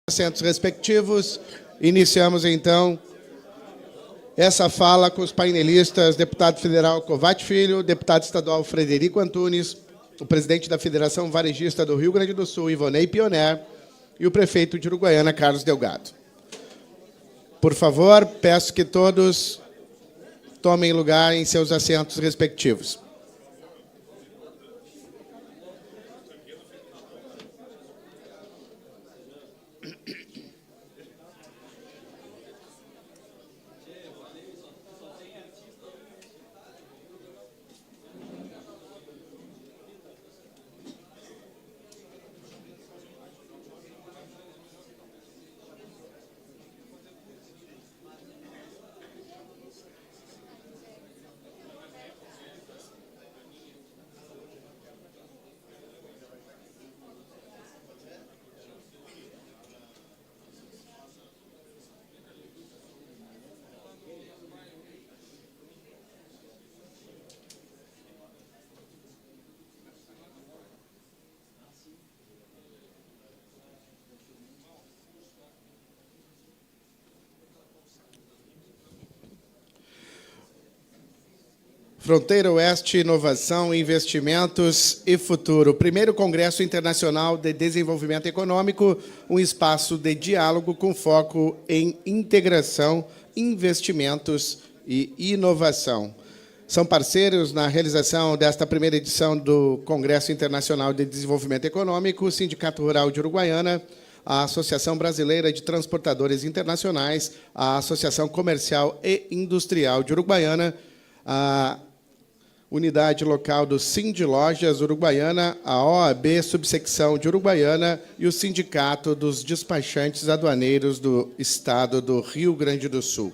Assentos respectivos. Iniciamos, então, essa fala com os painelistas, deputado federal Kovács Filho, deputado estadual Frederico Antunes, o presidente da Federação Varejista do Rio Grande do Sul, Ivonei Pioner, e o prefeito de Uruguaiana, Carlos Delgado. Por favor, peço que todos tomem lugar em seus assentos respectivos. Fronteira Oeste, Inovação, Investimentos e Futuro. Primeiro Congresso Internacional de Desenvolvimento Econômico, um espaço de diálogo com foco em integração, investimentos e inovação. São parceiros na realização desta primeira edição do Congresso Internacional de Desenvolvimento Econômico, o Sindicato Rural de Uruguaiana, a Associação Brasileira de Transportadores Internacionais, a Associação Comercial e Industrial de Uruguaiana, a Unidade Local do Sindlojas Uruguaiana, a OAB Subsecção de Uruguaiana e o Sindicato dos Despachantes Aduaneiros do Estado do Rio Grande do Sul.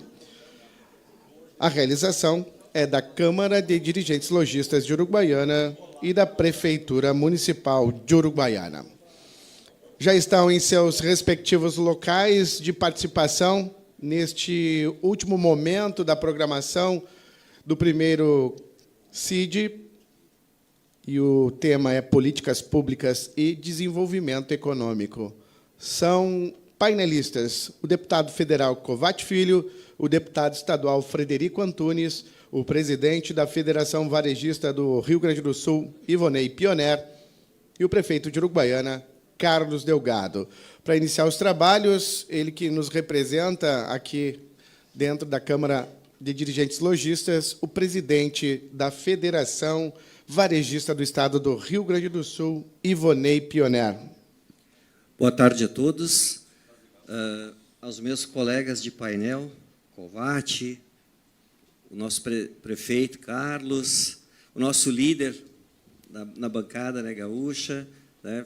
A realização é da Câmara de Dirigentes Lojistas de Uruguaiana e da Prefeitura Municipal de Uruguaiana. Já estão em seus respectivos locais de participação neste último momento da programação do primeiro CID, e o tema é Políticas Públicas e Desenvolvimento Econômico. São painelistas o deputado federal Kovács Filho, o deputado estadual Frederico Antunes, o presidente da Federação Varejista do Rio Grande do Sul, Ivonei Pioner, e o prefeito de Uruguaiana, Carlos Delgado. Para iniciar os trabalhos, ele que nos representa aqui dentro da Câmara de Dirigentes Lojistas, o presidente da Federação Varejista do Estado do Rio Grande do Sul, Ivonei Pioner. Boa tarde a todos. Aos meus colegas de painel, Kovács, o nosso prefeito Carlos, o nosso líder na bancada, né, gaúcha, né,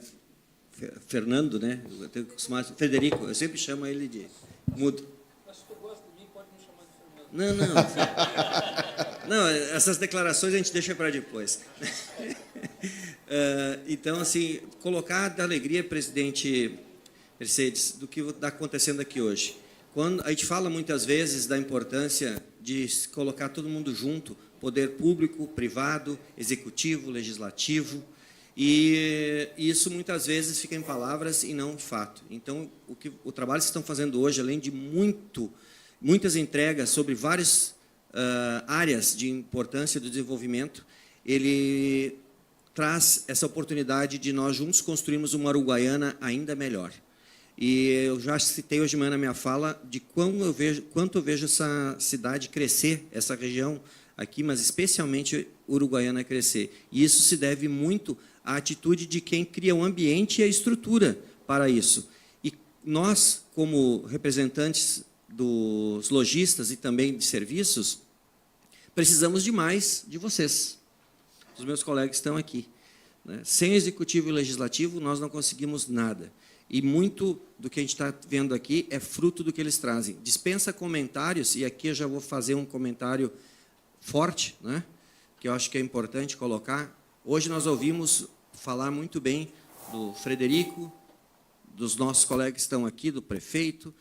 Fernando, né, eu tenho que acostumar, Frederico, eu sempre chamo ele de mudo. Não, essas declarações a gente deixa para depois. Então, assim, colocar da alegria, presidente Mercedes, do que está acontecendo aqui hoje. Quando a gente fala muitas vezes da importância de colocar todo mundo junto, poder público, privado, executivo, legislativo, e isso muitas vezes fica em palavras e não em fato. Então, o trabalho que vocês estão fazendo hoje, além de muitas entregas sobre várias áreas de importância do desenvolvimento, ele traz essa oportunidade de nós juntos construirmos uma Uruguaiana ainda melhor. E eu já citei hoje de manhã na minha fala de quanto eu vejo essa cidade crescer, essa região aqui, mas especialmente Uruguaiana crescer. E isso se deve muito à atitude de quem cria o ambiente e a estrutura para isso. E nós, como representantes dos lojistas e também de serviços, precisamos demais de vocês. Os meus colegas estão aqui, né? Sem executivo e legislativo, nós não conseguimos nada. E muito do que a gente está vendo aqui é fruto do que eles trazem. Dispensa comentários, e aqui eu já vou fazer um comentário forte, né, que eu acho que é importante colocar. Hoje nós ouvimos falar muito bem do Frederico, dos nossos colegas que estão aqui, do prefeito,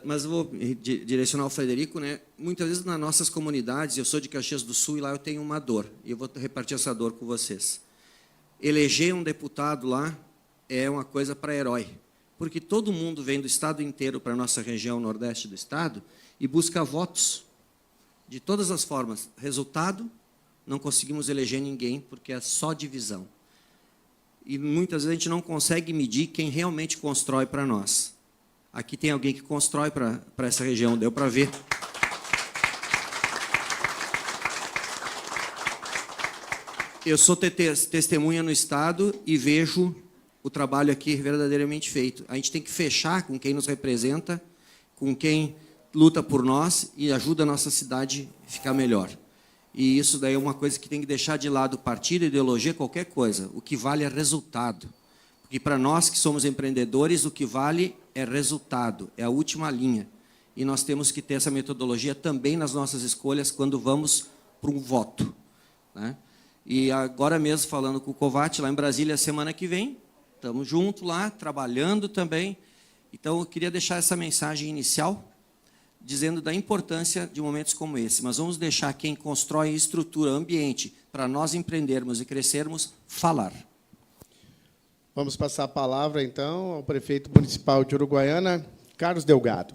mas eu vou direcionar ao Frederico, né? Muitas vezes nas nossas comunidades, eu sou de Caxias do Sul e lá eu tenho uma dor, e eu vou repartir essa dor com vocês. Eleger um deputado lá é uma coisa para herói. porque todo mundo vem do estado inteiro para a nossa região nordeste do estado e busca votos de todas as formas. Resultado, não conseguimos eleger ninguém, porque é só divisão. E muitas vezes a gente não consegue medir quem realmente constrói para nós. Aqui tem alguém que constrói para essa região, deu para ver. Eu sou testemunha no estado e vejo o trabalho aqui verdadeiramente feito. A gente tem que fechar com quem nos representa, com quem luta por nós e ajuda a nossa cidade a ficar melhor. E isso daí é uma coisa que tem que deixar de lado partido, ideologia, qualquer coisa. O que vale é resultado. Porque para nós que somos empreendedores, o que vale é resultado, é a última linha. E nós temos que ter essa metodologia também nas nossas escolhas quando vamos para um voto, né? E agora mesmo, falando com o Covatti, lá em Brasília, semana que vem, estamos juntos lá, trabalhando também. Então, eu queria deixar essa mensagem inicial, dizendo da importância de momentos como esse. Mas vamos deixar quem constrói estrutura, ambiente, para nós empreendermos e crescermos, falar. Vamos passar a palavra, então, ao prefeito municipal de Uruguaiana, Carlos Delgado.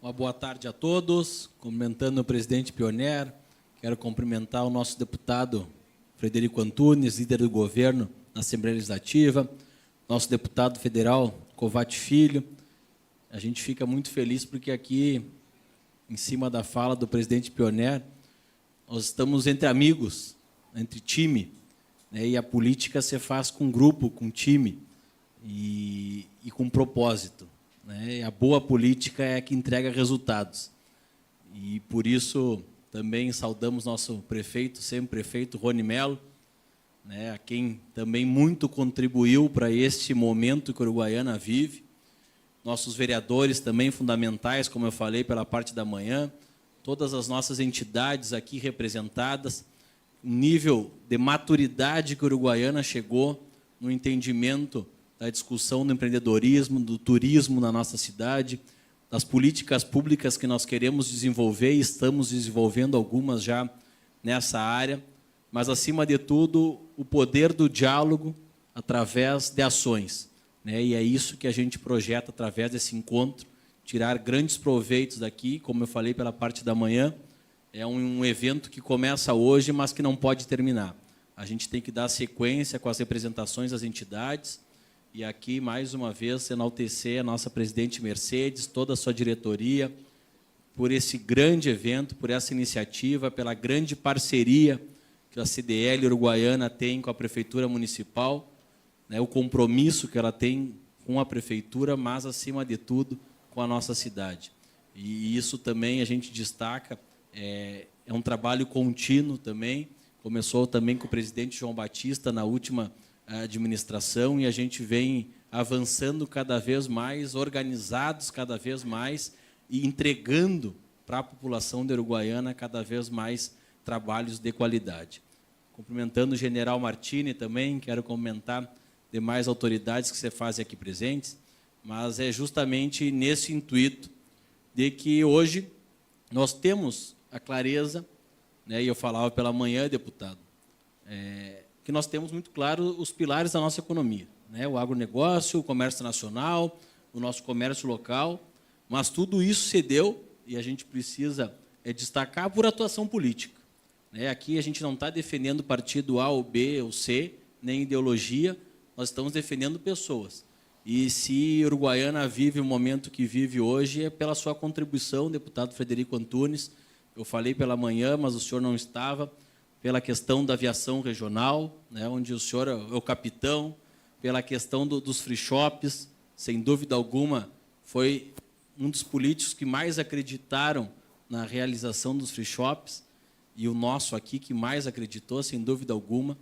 Uma boa tarde a todos. Cumprimentando o presidente Pioner, quero cumprimentar o nosso deputado Frederico Antunes, líder do governo na Assembleia Legislativa, nosso deputado federal Covatti Filho. A gente fica muito feliz porque aqui, em cima da fala do presidente Pioner, nós estamos entre amigos, entre time, né? E a política se faz com grupo, com time e com propósito, né? E a boa política é a que entrega resultados. E, por isso, também saudamos nosso prefeito, sempre prefeito, Rony Melo, né, a quem também muito contribuiu para este momento que a Uruguaiana vive. Nossos vereadores também fundamentais, como eu falei, pela parte da manhã. Todas as nossas entidades aqui representadas. Um nível de maturidade que a Uruguaiana chegou no entendimento da discussão do empreendedorismo, do turismo na nossa cidade, das políticas públicas que nós queremos desenvolver e estamos desenvolvendo algumas já nessa área, mas, acima de tudo, o poder do diálogo através de ações, né? E é isso que a gente projeta através desse encontro, tirar grandes proveitos daqui, como eu falei pela parte da manhã, é um evento que começa hoje, mas que não pode terminar. A gente tem que dar sequência com as representações das entidades, e aqui, mais uma vez, enaltecer a nossa presidente Mercedes, toda a sua diretoria, por esse grande evento, por essa iniciativa, pela grande parceria que a CDL Uruguaiana tem com a Prefeitura Municipal, né, o compromisso que ela tem com a Prefeitura, mas, acima de tudo, com a nossa cidade. E isso também a gente destaca, é um trabalho contínuo também, começou também com o presidente João Batista na última administração, e a gente vem avançando cada vez mais, organizados cada vez mais e entregando para a população de Uruguaiana cada vez mais trabalhos de qualidade. Cumprimentando o general Martini também, quero cumprimentar demais autoridades que se fazem aqui presentes, mas é justamente nesse intuito de que hoje nós temos a clareza, né, e eu falava pela manhã, deputado, que nós temos muito claro os pilares da nossa economia, né? O agronegócio, o comércio nacional, o nosso comércio local, mas tudo isso se deu, e a gente precisa destacar, por atuação política, né? Aqui a gente não está defendendo partido A ou B ou C, nem ideologia, nós estamos defendendo pessoas. E se Uruguaiana vive o momento que vive hoje, é pela sua contribuição, deputado Frederico Antunes. Eu falei pela manhã, mas o senhor não estava, pela questão da aviação regional, né, onde o senhor é o capitão, pela questão dos free shops, sem dúvida alguma, foi um dos políticos que mais acreditaram na realização dos free shops, e o nosso aqui que mais acreditou, sem dúvida alguma,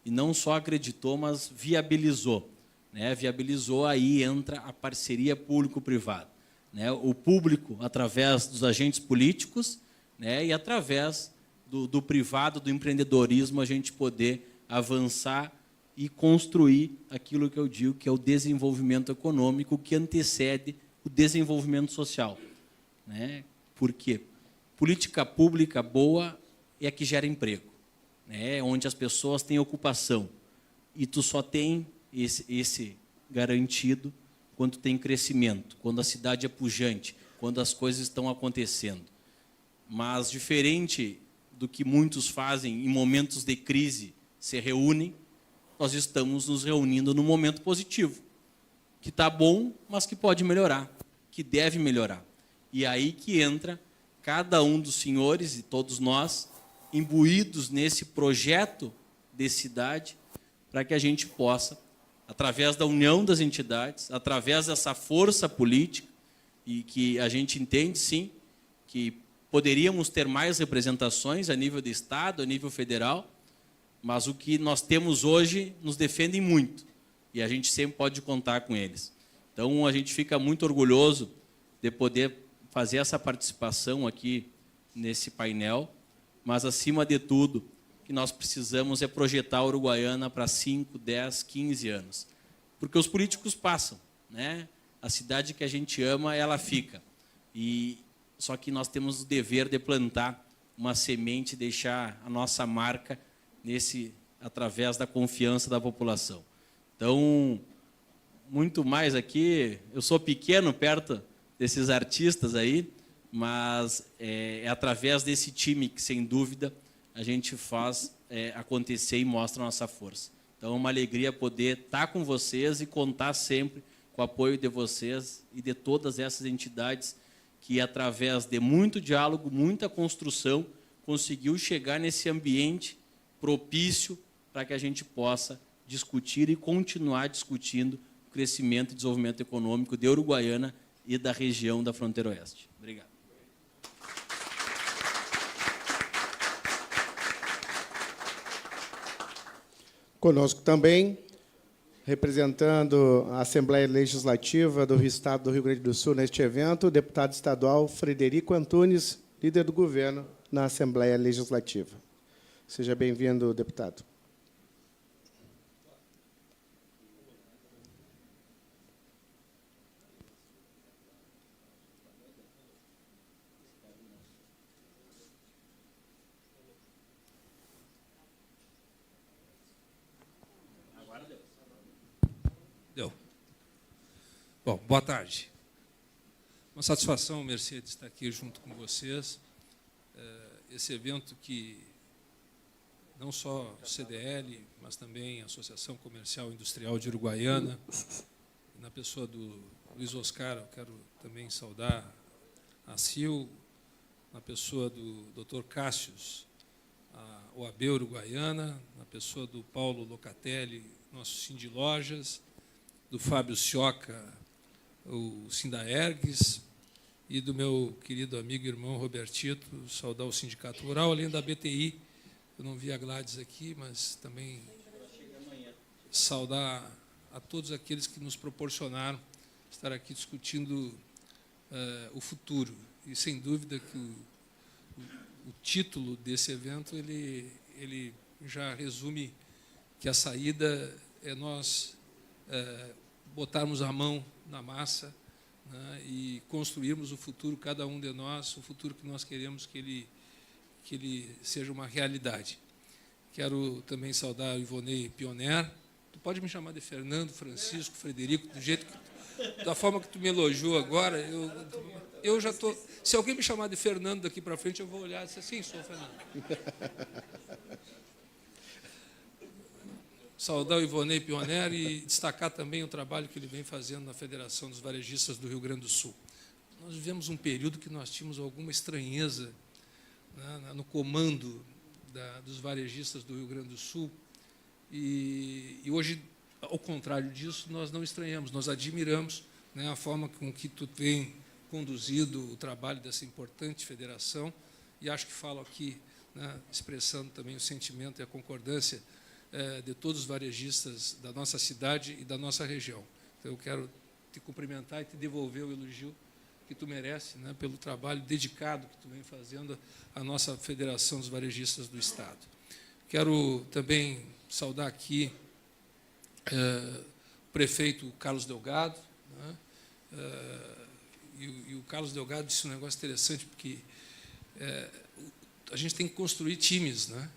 e não só acreditou, mas viabilizou, né? Viabilizou, aí entra a parceria público-privada, né? O público através dos agentes políticos, né, e através do privado, do empreendedorismo, a gente poder avançar e construir aquilo que eu digo que é o desenvolvimento econômico que antecede o desenvolvimento social, né? Por quê? Política pública boa é a que gera emprego, né? Onde as pessoas têm ocupação. E tu só tem esse garantido quando tem crescimento, quando a cidade é pujante, quando as coisas estão acontecendo. Mas, diferente do que muitos fazem em momentos de crise, se reúnem, nós estamos nos reunindo num momento positivo, que está bom, mas que pode melhorar, que deve melhorar. E aí que entra cada um dos senhores e todos nós, imbuídos nesse projeto de cidade, para que a gente possa, através da união das entidades, através dessa força política, e que a gente entende, sim, que poderíamos ter mais representações a nível de Estado, a nível federal, mas o que nós temos hoje nos defende muito, e a gente sempre pode contar com eles. Então, a gente fica muito orgulhoso de poder fazer essa participação aqui nesse painel, mas, acima de tudo, o que nós precisamos é projetar a Uruguaiana para 5, 10, 15 anos. Porque os políticos passam, né? A cidade que a gente ama, ela fica. Só que nós temos o dever de plantar uma semente, deixar a nossa marca através da confiança da população. Então, muito mais aqui, eu sou pequeno perto desses artistas aí, mas é através desse time que, sem dúvida, a gente faz acontecer e mostra a nossa força. Então, é uma alegria poder estar com vocês e contar sempre com o apoio de vocês e de todas essas entidades que, através de muito diálogo, muita construção, conseguiu chegar nesse ambiente propício para que a gente possa discutir e continuar discutindo o crescimento e desenvolvimento econômico de Uruguaiana e da região da Fronteira Oeste. Obrigado. Conosco também, representando a Assembleia Legislativa do Estado do Rio Grande do Sul neste evento, o deputado estadual Frederico Antunes, líder do governo na Assembleia Legislativa. Seja bem-vindo, deputado. Deu. Bom, boa tarde. Uma satisfação, Mercedes, estar aqui junto com vocês. Esse evento que não só o CDL, mas também a Associação Comercial e Industrial de Uruguaiana, na pessoa do Luiz Oscar, eu quero também saudar a CIL, na pessoa do Dr. Cássius, a OAB Uruguaiana, na pessoa do Paulo Locatelli, nosso Cindy Lojas, do Fábio Sioca, o Sindaergues, e do meu querido amigo e irmão Robertito, saudar o Sindicato Rural, além da BTI. Eu não vi a Gladys aqui, mas também saudar a todos aqueles que nos proporcionaram estar aqui discutindo o futuro. E, sem dúvida, que o título desse evento ele já resume que a saída é nós botarmos a mão na massa, né, e construirmos o futuro, cada um de nós, o futuro que nós queremos que ele seja uma realidade. Quero também saudar o Ivonei Pioner. Tu pode me chamar de Fernando, Francisco, Frederico, da forma que tu me elogiou agora, eu já estou... Se alguém me chamar de Fernando daqui para frente, eu vou olhar e dizer, sim, sou o Fernando. Saudar o Ivonei Pioner e destacar também o trabalho que ele vem fazendo na Federação dos Varejistas do Rio Grande do Sul. Nós vivemos um período que nós tínhamos alguma estranheza, né, no comando dos varejistas do Rio Grande do Sul, e hoje, ao contrário disso, nós não estranhamos, nós admiramos, né, a forma com que tu tem conduzido o trabalho dessa importante federação, e acho que falo aqui, né, expressando também o sentimento e a concordância de todos os varejistas da nossa cidade e da nossa região. Então, eu quero te cumprimentar e te devolver o elogio que tu merece, né, pelo trabalho dedicado que tu vem fazendo à nossa Federação dos Varejistas do Estado. Quero também saudar aqui o prefeito Carlos Delgado, né, e o Carlos Delgado disse um negócio interessante, porque a gente tem que construir times, né,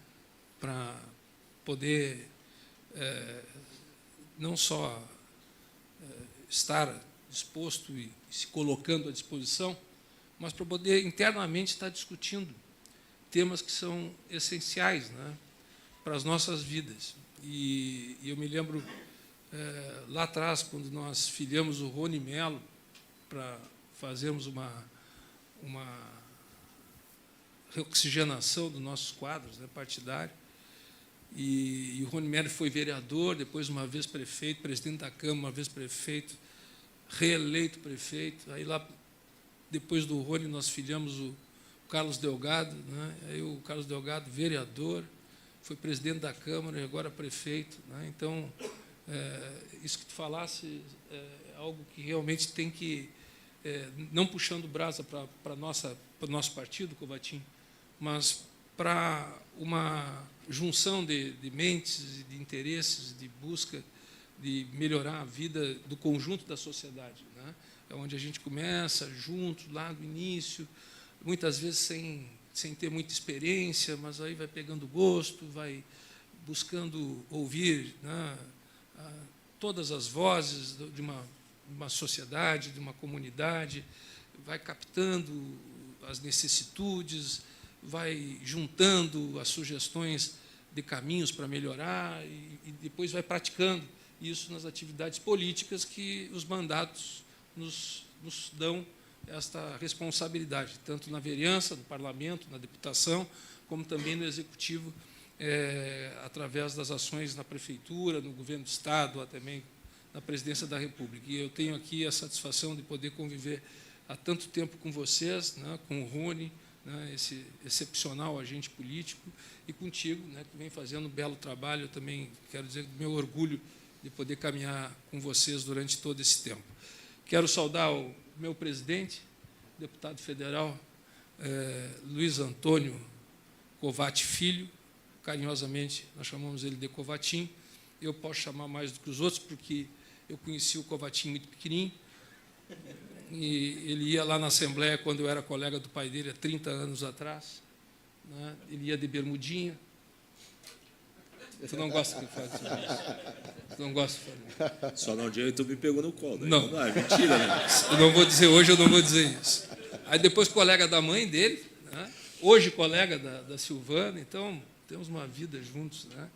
para poder não só estar disposto e se colocando à disposição, mas para poder internamente estar discutindo temas que são essenciais, né, para as nossas vidas. E eu me lembro, lá atrás, quando nós filiamos o Rony Melo para fazermos uma reoxigenação dos nossos quadros, né, partidários, e o Rony Melo foi vereador, depois uma vez prefeito, presidente da Câmara, uma vez prefeito, reeleito prefeito. Aí lá, depois do Rony, nós filiamos o Carlos Delgado, né? Aí o Carlos Delgado, vereador, foi presidente da Câmara e agora prefeito, né? Então, isso que tu falasse é algo que realmente tem que, não puxando brasa para o nosso partido, Covatim, mas para uma junção de mentes, de interesses, de busca de melhorar a vida do conjunto da sociedade, né? É onde a gente começa juntos, lá do início, muitas vezes sem ter muita experiência, mas aí vai pegando gosto, vai buscando ouvir, né, todas as vozes de uma sociedade, de uma comunidade, vai captando as necessitudes, vai juntando as sugestões de caminhos para melhorar e depois vai praticando isso nas atividades políticas que os mandatos nos dão esta responsabilidade, tanto na vereança, no parlamento, na deputação, como também no executivo, através das ações na prefeitura, no governo do Estado, ou também na presidência da República. E eu tenho aqui a satisfação de poder conviver há tanto tempo com vocês, né, com o Rony, né, esse excepcional agente político, e contigo, né, que vem fazendo um belo trabalho. Eu também quero dizer do meu orgulho de poder caminhar com vocês durante todo esse tempo. Quero saudar o meu presidente, deputado federal, Luiz Antônio Covatti Filho, carinhosamente nós chamamos ele de Covatim. Eu posso chamar mais do que os outros, porque eu conheci o Covatim muito pequenininho, e ele ia lá na Assembleia quando eu era colega do pai dele, há 30 anos atrás, né? Ele ia de bermudinha. Tu não gosta que eu fale sobre isso? Tu não gosta de falar? Só no dia tu me pegou no colo. Né? Não. Não é mentira, né? Eu não vou dizer hoje, eu não vou dizer isso. Aí depois colega da mãe dele, né? Hoje colega da Silvana, então temos uma vida juntos, né?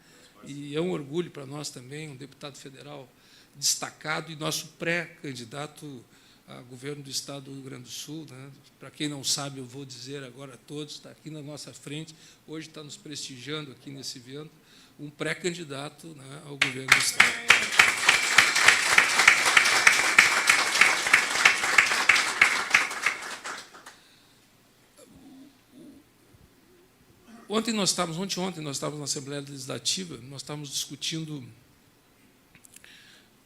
E é um orgulho para nós também, um deputado federal destacado e nosso pré-candidato a governo do Estado do Rio Grande do Sul, né? Para quem não sabe, eu vou dizer agora a todos, está aqui na nossa frente, hoje está nos prestigiando aqui nesse evento, um pré-candidato, né, ao governo do Estado. Ontem nós estávamos na Assembleia Legislativa, nós estávamos discutindo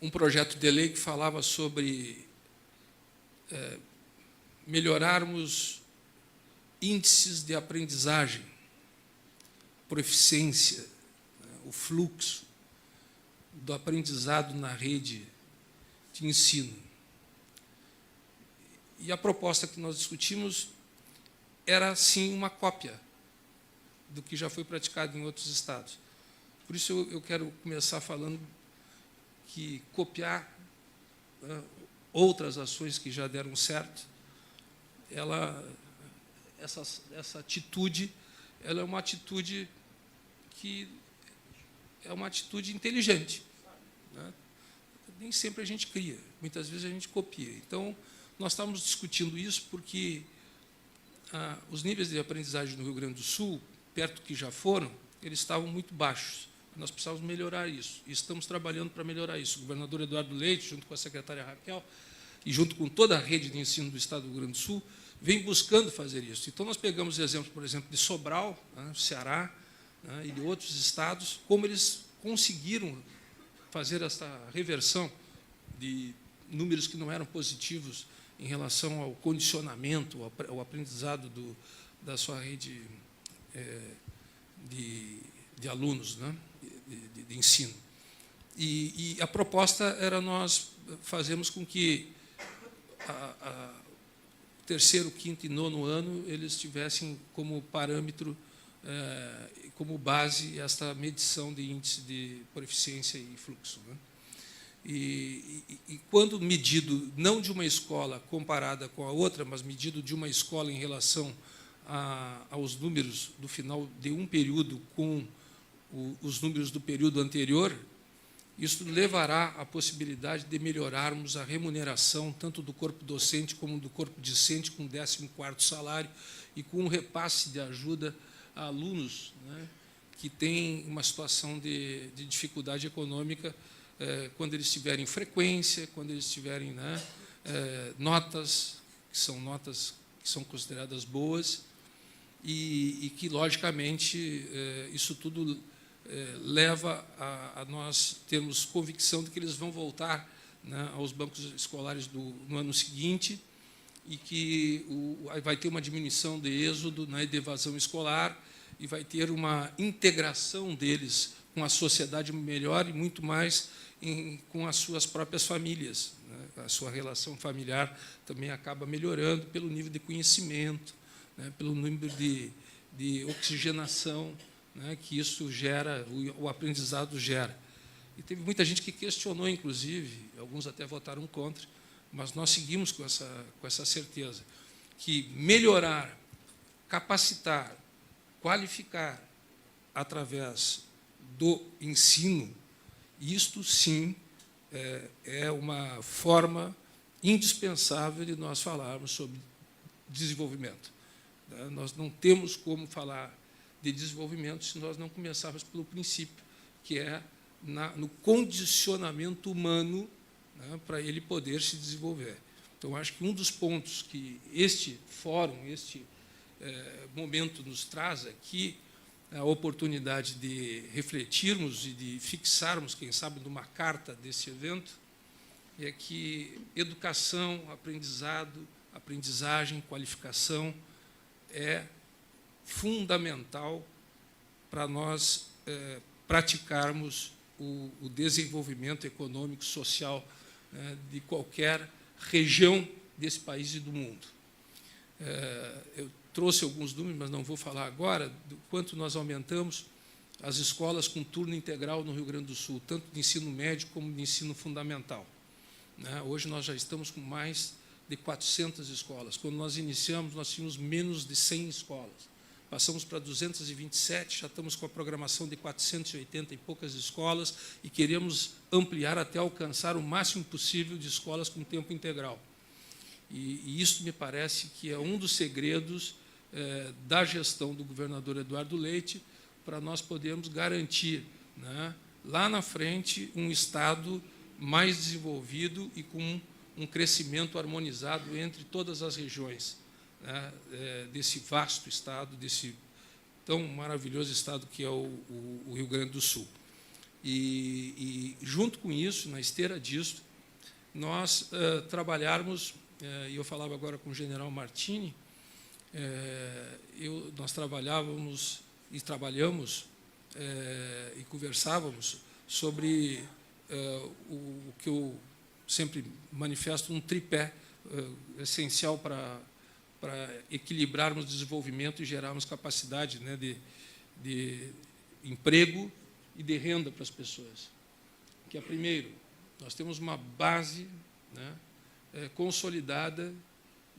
um projeto de lei que falava sobre melhorarmos índices de aprendizagem, proficiência, né, o fluxo do aprendizado na rede de ensino. E a proposta que nós discutimos era, sim, uma cópia do que já foi praticado em outros estados. Por isso, eu quero começar falando que copiar, né, outras ações que já deram certo, essa atitude, ela é uma atitude que é uma atitude inteligente, né? Nem sempre a gente cria, muitas vezes a gente copia. Então, nós estávamos discutindo isso porque os níveis de aprendizagem no Rio Grande do Sul, perto que já foram, eles estavam muito baixos. Nós precisávamos melhorar isso, e estamos trabalhando para melhorar isso. O governador Eduardo Leite, junto com a secretária Raquel, e junto com toda a rede de ensino do Estado do Rio Grande do Sul, vem buscando fazer isso. Então, nós pegamos exemplos, por exemplo, de Sobral, né, Ceará, né, e de outros estados, como eles conseguiram fazer essa reversão de números que não eram positivos em relação ao condicionamento, ao aprendizado da sua rede de alunos, né, de ensino. E a proposta era nós fazermos com que terceiro, quinto e nono ano eles tivessem como parâmetro, como base, esta medição de índice de proficiência e fluxo, né? E quando medido, não de uma escola comparada com a outra, mas medido de uma escola em relação aos números do final de um período com os números do período anterior, isso levará à possibilidade de melhorarmos a remuneração tanto do corpo docente como do corpo discente, com 14º salário e com um repasse de ajuda a alunos, né, que têm uma situação de dificuldade econômica, quando eles tiverem frequência, quando eles tiverem, né, notas que são consideradas boas, e que, logicamente, isso tudo leva a nós termos convicção de que eles vão voltar, né, aos bancos escolares no ano seguinte, e que vai ter uma diminuição de êxodo, né, de evasão escolar, e vai ter uma integração deles com a sociedade melhor e muito mais com as suas próprias famílias, né? A sua relação familiar também acaba melhorando pelo nível de conhecimento, né, pelo nível de oxigenação, né, que isso gera, o aprendizado gera. E teve muita gente que questionou, inclusive, alguns até votaram contra, mas nós seguimos com essa certeza, que melhorar, capacitar, qualificar através do ensino, isto sim é uma forma indispensável de nós falarmos sobre desenvolvimento. Nós não temos como falar de desenvolvimento se nós não começarmos pelo princípio, que é no condicionamento humano, né, para ele poder se desenvolver. Então, acho que um dos pontos que este fórum, este momento nos traz aqui, a oportunidade de refletirmos e de fixarmos, quem sabe, numa carta desse evento, é que educação, aprendizado, aprendizagem, qualificação é fundamental para nós praticarmos o desenvolvimento econômico, social, né, de qualquer região desse país e do mundo. Eu trouxe alguns números, mas não vou falar agora, do quanto nós aumentamos as escolas com turno integral no Rio Grande do Sul, tanto de ensino médio como de ensino fundamental. Hoje nós já estamos com mais de 400 escolas. Quando nós iniciamos, nós tínhamos menos de 100 escolas. Passamos para 227, já estamos com a programação de 480 e poucas escolas e queremos ampliar até alcançar o máximo possível de escolas com tempo integral. E isso me parece que é um dos segredos da gestão do governador Eduardo Leite para nós podermos garantir, né, lá na frente, um Estado mais desenvolvido e com um crescimento harmonizado entre todas as regiões, né, desse vasto Estado, desse tão maravilhoso Estado que é o Rio Grande do Sul. E junto com isso, na esteira disso, nós trabalharmos, e eu falava agora com o general Martini, nós trabalhávamos e trabalhamos e conversávamos sobre o que eu sempre manifesto, um tripé essencial para equilibrarmos o desenvolvimento e gerarmos capacidade, né, de emprego e de renda para as pessoas. Que é, primeiro, nós temos uma base, né, consolidada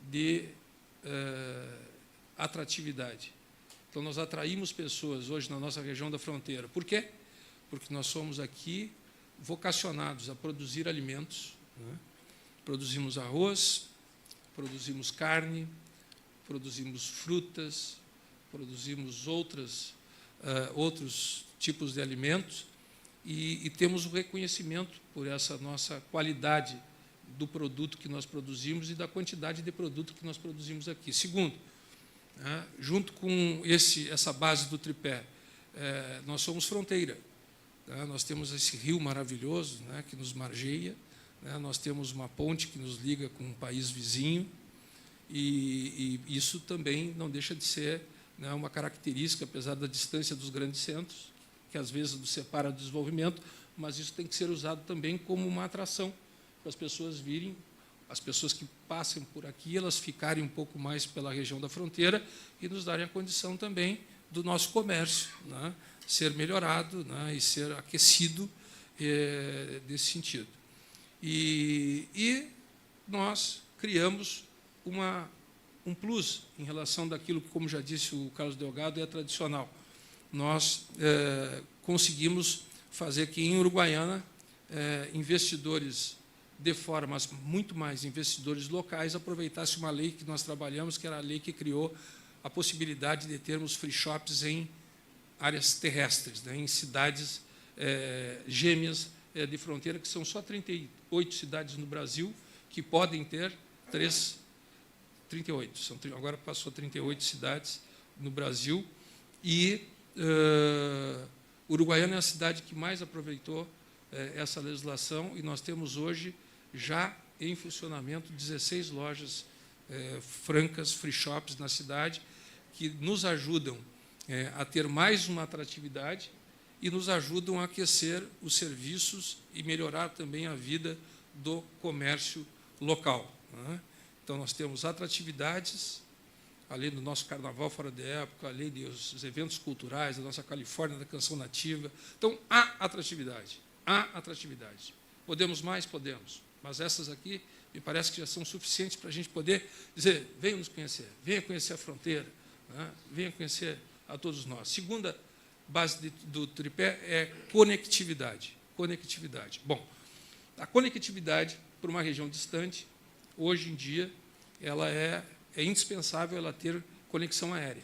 de atratividade. Então, nós atraímos pessoas hoje na nossa região da fronteira. Por quê? Porque nós somos aqui vocacionados a produzir alimentos, né? Produzimos arroz, produzimos carne, produzimos frutas, produzimos outros tipos de alimentos e temos o reconhecimento por essa nossa qualidade do produto que nós produzimos e da quantidade de produto que nós produzimos aqui. Segundo, né, junto com essa base do tripé, nós somos fronteira. Né, nós temos esse rio maravilhoso, né, que nos margeia, né, nós temos uma ponte que nos liga com um país vizinho, e isso também não deixa de ser, né, uma característica, apesar da distância dos grandes centros, que às vezes nos separa do desenvolvimento, mas isso tem que ser usado também como uma atração para as pessoas virem, as pessoas que passem por aqui, elas ficarem um pouco mais pela região da fronteira e nos darem a condição também do nosso comércio, né, ser melhorado, né, e ser aquecido desse sentido. E nós criamos um plus em relação daquilo que, como já disse o Carlos Delgado, é tradicional. Nós conseguimos fazer que, em Uruguaiana, investidores de fora, mas muito mais investidores locais, aproveitassem uma lei que nós trabalhamos, que era a lei que criou a possibilidade de termos free shops em áreas terrestres, né, em cidades gêmeas de fronteira, que são só 38 cidades no Brasil que podem ter 38, agora passou 38 cidades no Brasil, e Uruguaiana é a cidade que mais aproveitou essa legislação, e nós temos hoje já em funcionamento 16 lojas francas, free shops na cidade, que nos ajudam a ter mais uma atratividade e nos ajudam a aquecer os serviços e melhorar também a vida do comércio local, né? Então, nós temos atratividades, além do nosso carnaval fora de época, além dos eventos culturais, da nossa Califórnia, da canção nativa. Então, há atratividade, há atratividade. Podemos mais? Podemos. Mas essas aqui, me parece que já são suficientes para a gente poder dizer, venham nos conhecer, venha conhecer a fronteira, né? Venha conhecer a todos nós. Segunda base do tripé é conectividade. Conectividade. Bom, a conectividade para uma região distante, hoje em dia, ela é indispensável ela ter conexão aérea.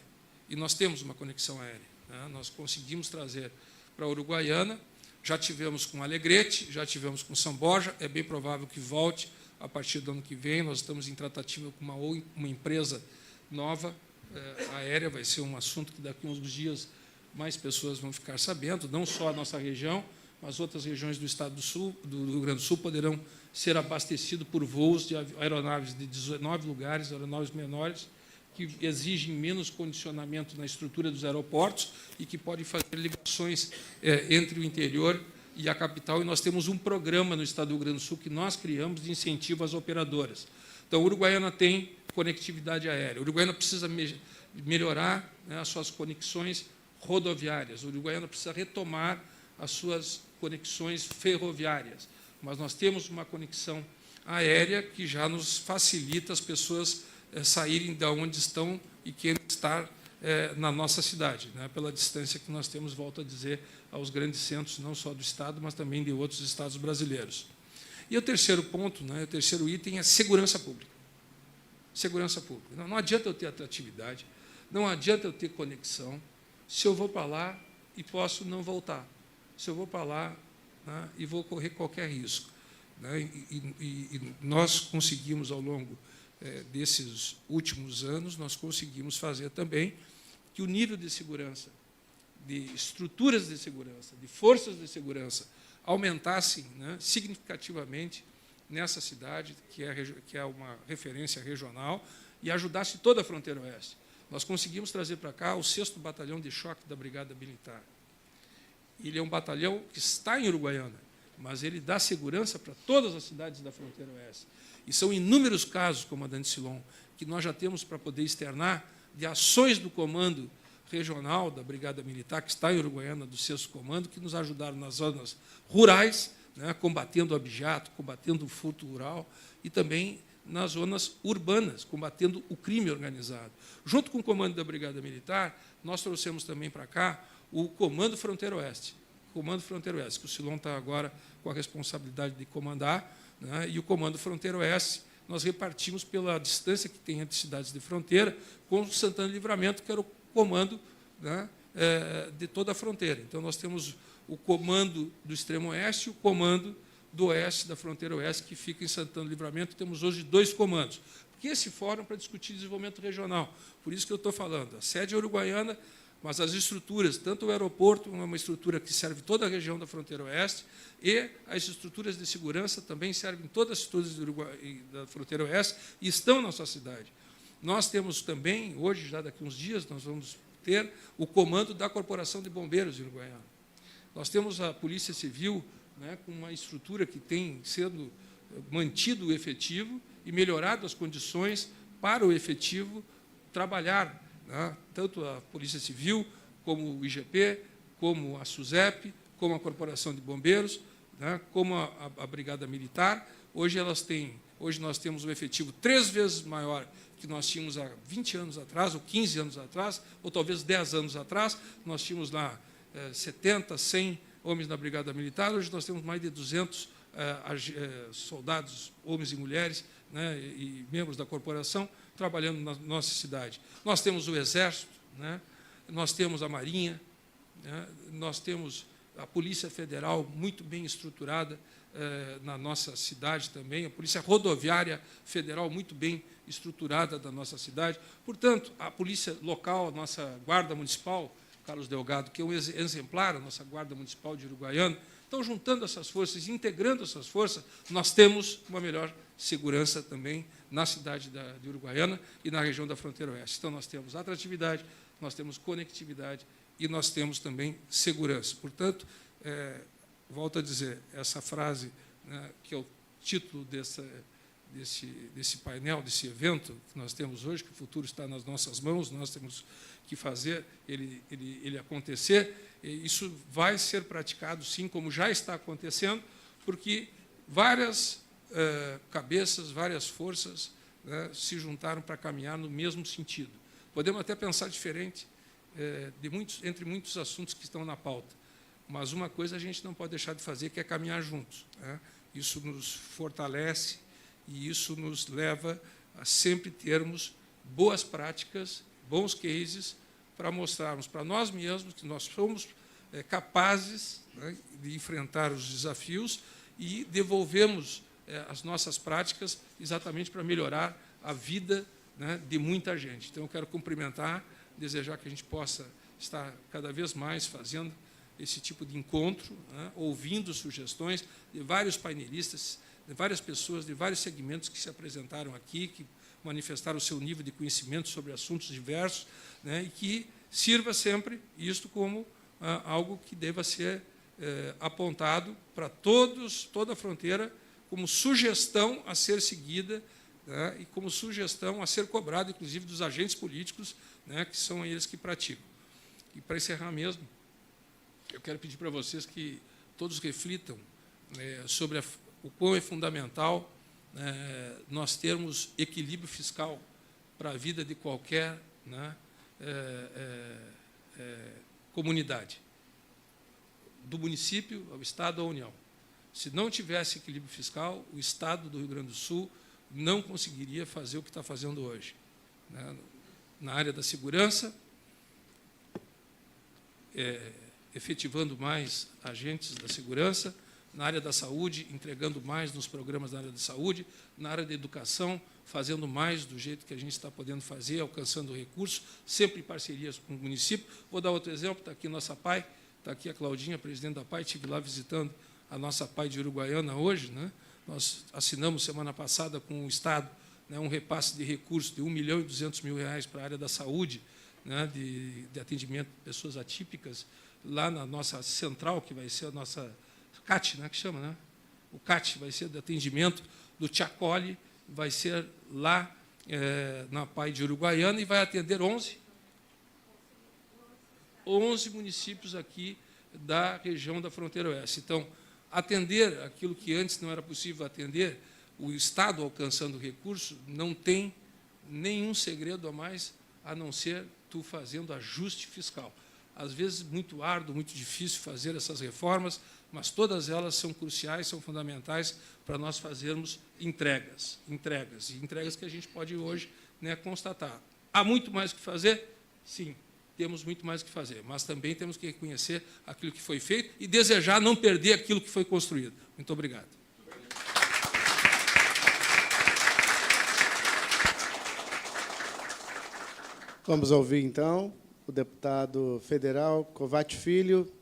E nós temos uma conexão aérea, né? Nós conseguimos trazer para a Uruguaiana, já tivemos com Alegrete, já tivemos com São Borja, é bem provável que volte a partir do ano que vem. Nós estamos em tratativa com uma empresa nova aérea, vai ser um assunto que daqui a uns dias mais pessoas vão ficar sabendo, não só a nossa região, mas outras regiões do Estado do Sul, do Rio Grande do Sul, poderão ser abastecidos por voos de aeronaves de 19 lugares, aeronaves menores, que exigem menos condicionamento na estrutura dos aeroportos e que podem fazer ligações entre o interior e a capital. E nós temos um programa no Estado do Rio Grande do Sul que nós criamos de incentivo às operadoras. Então, a Uruguaiana tem conectividade aérea. A Uruguaiana precisa melhorar, né, as suas conexões rodoviárias. A Uruguaiana precisa retomar as suas conexões ferroviárias. Mas nós temos uma conexão aérea que já nos facilita as pessoas saírem de onde estão e querem estar na nossa cidade, né, pela distância que nós temos, volto a dizer, aos grandes centros, não só do Estado, mas também de outros estados brasileiros. E o terceiro ponto, né, o terceiro item é segurança pública. Segurança pública. Não adianta eu ter atratividade, não adianta eu ter conexão, se eu vou para lá e posso não voltar. Se eu vou para lá, né, e vou correr qualquer risco, né, e nós conseguimos, ao longo desses últimos anos, nós conseguimos fazer também que o nível de segurança, de estruturas de segurança, de forças de segurança, aumentassem, né, significativamente nessa cidade, que é uma referência regional, e ajudasse toda a fronteira oeste. Nós conseguimos trazer para cá o 6º Batalhão de Choque da Brigada Militar. Ele é um batalhão que está em Uruguaiana, mas ele dá segurança para todas as cidades da fronteira oeste. E são inúmeros casos, comandante Silon, que nós já temos para poder externar, de ações do comando regional da Brigada Militar, que está em Uruguaiana, do 6º Comando, que nos ajudaram nas zonas rurais, né, combatendo o abigeato, combatendo o furto rural, e também nas zonas urbanas, combatendo o crime organizado. Junto com o comando da Brigada Militar, nós trouxemos também para cá o Comando Fronteira Oeste. Comando Fronteira Oeste, que o Silon está agora com a responsabilidade de comandar, né, e o Comando Fronteira Oeste nós repartimos pela distância que tem entre cidades de fronteira, com o Santana de Livramento, que era o comando, né, de toda a fronteira. Então, nós temos o comando do extremo oeste e o comando do oeste, da fronteira oeste, que fica em Santana do Livramento. Temos hoje 2 comandos. Porque esse fórum é para discutir desenvolvimento regional. Por isso que eu estou falando. A sede é uruguaiana, mas as estruturas, tanto o aeroporto, é uma estrutura que serve toda a região da fronteira oeste, e as estruturas de segurança também servem todas as estruturas da fronteira oeste e estão na sua cidade. Nós temos também, hoje, já daqui a uns dias, nós vamos ter o comando da Corporação de Bombeiros de Uruguaiana. Nós temos a Polícia Civil, né, com uma estrutura que tem sendo mantido o efetivo e melhorado as condições para o efetivo trabalhar, né, tanto a Polícia Civil, como o IGP, como a SUSEP, como a Corporação de Bombeiros, né, como a Brigada Militar. Hoje nós temos um efetivo 3 vezes maior que nós tínhamos há 20 anos atrás, ou 15 anos atrás, ou talvez 10 anos atrás. Nós tínhamos lá 70, 100 homens na Brigada Militar. Hoje nós temos mais de 200 soldados, homens e mulheres, né, e membros da corporação, trabalhando na nossa cidade. Nós temos o Exército, né, nós temos a Marinha, né, nós temos a Polícia Federal muito bem estruturada na nossa cidade também, a Polícia Rodoviária Federal muito bem estruturada da nossa cidade. Portanto, a Polícia Local, a nossa Guarda Municipal, Carlos Delgado, que é um exemplar, a nossa Guarda Municipal de Uruguaiana. Então, juntando essas forças, integrando essas forças, nós temos uma melhor segurança também na cidade de Uruguaiana e na região da fronteira oeste. Então, nós temos atratividade, nós temos conectividade e nós temos também segurança. Portanto, volto a dizer, essa frase, né, que é o título desse painel, desse evento que nós temos hoje, que o futuro está nas nossas mãos, nós temos que fazer ele acontecer. E isso vai ser praticado, sim, como já está acontecendo, porque várias cabeças, várias forças, né, se juntaram para caminhar no mesmo sentido. Podemos até pensar diferente entre muitos assuntos que estão na pauta, mas uma coisa a gente não pode deixar de fazer, que é caminhar juntos, né? Isso nos fortalece e isso nos leva a sempre termos boas práticas, bons cases, para mostrarmos para nós mesmos que nós somos capazes, né, de enfrentar os desafios e devolvemos as nossas práticas exatamente para melhorar a vida, né, de muita gente. Então, eu quero cumprimentar, desejar que a gente possa estar cada vez mais fazendo esse tipo de encontro, né, ouvindo sugestões de vários painelistas, de várias pessoas, de vários segmentos que se apresentaram aqui, que manifestaram o seu nível de conhecimento sobre assuntos diversos, né, e que sirva sempre isto como algo que deva ser apontado para toda a fronteira, como sugestão a ser seguida, né, e como sugestão a ser cobrada, inclusive, dos agentes políticos, né, que são eles que praticam. E, para encerrar mesmo, eu quero pedir para vocês que todos reflitam sobre o quão é fundamental nós termos equilíbrio fiscal para a vida de qualquer, né, comunidade, do município ao Estado, à União. Se não tivesse equilíbrio fiscal, o Estado do Rio Grande do Sul não conseguiria fazer o que está fazendo hoje, né, na área da segurança, efetivando mais agentes da segurança, na área da saúde, entregando mais nos programas da área da saúde, na área da educação, fazendo mais do jeito que a gente está podendo fazer, alcançando recursos, sempre em parcerias com o município. Vou dar outro exemplo, está aqui nossa PAI, está aqui a Claudinha, presidente da PAI, estive lá visitando a nossa PAI de Uruguaiana hoje, né? Nós assinamos semana passada com o Estado, né, um repasse de recursos de R$ 1.200.000 para a área da saúde, né, de atendimento de pessoas atípicas, lá na nossa central, que vai ser a nossa CAT, né, que chama, né? O CAT vai ser de atendimento do Tiacoli, vai ser lá na PAI de Uruguaiana e vai atender 11 municípios aqui da região da fronteira oeste. Então, atender aquilo que antes não era possível atender, o Estado alcançando recursos, não tem nenhum segredo a mais, a não ser tu fazendo ajuste fiscal. Às vezes, muito árduo, muito difícil fazer essas reformas, mas todas elas são cruciais, são fundamentais para nós fazermos entregas que a gente pode hoje, né, constatar. Há muito mais o que fazer? Sim, temos muito mais o que fazer, mas também temos que reconhecer aquilo que foi feito e desejar não perder aquilo que foi construído. Muito obrigado. Vamos ouvir, então, o deputado federal Kovács Filho,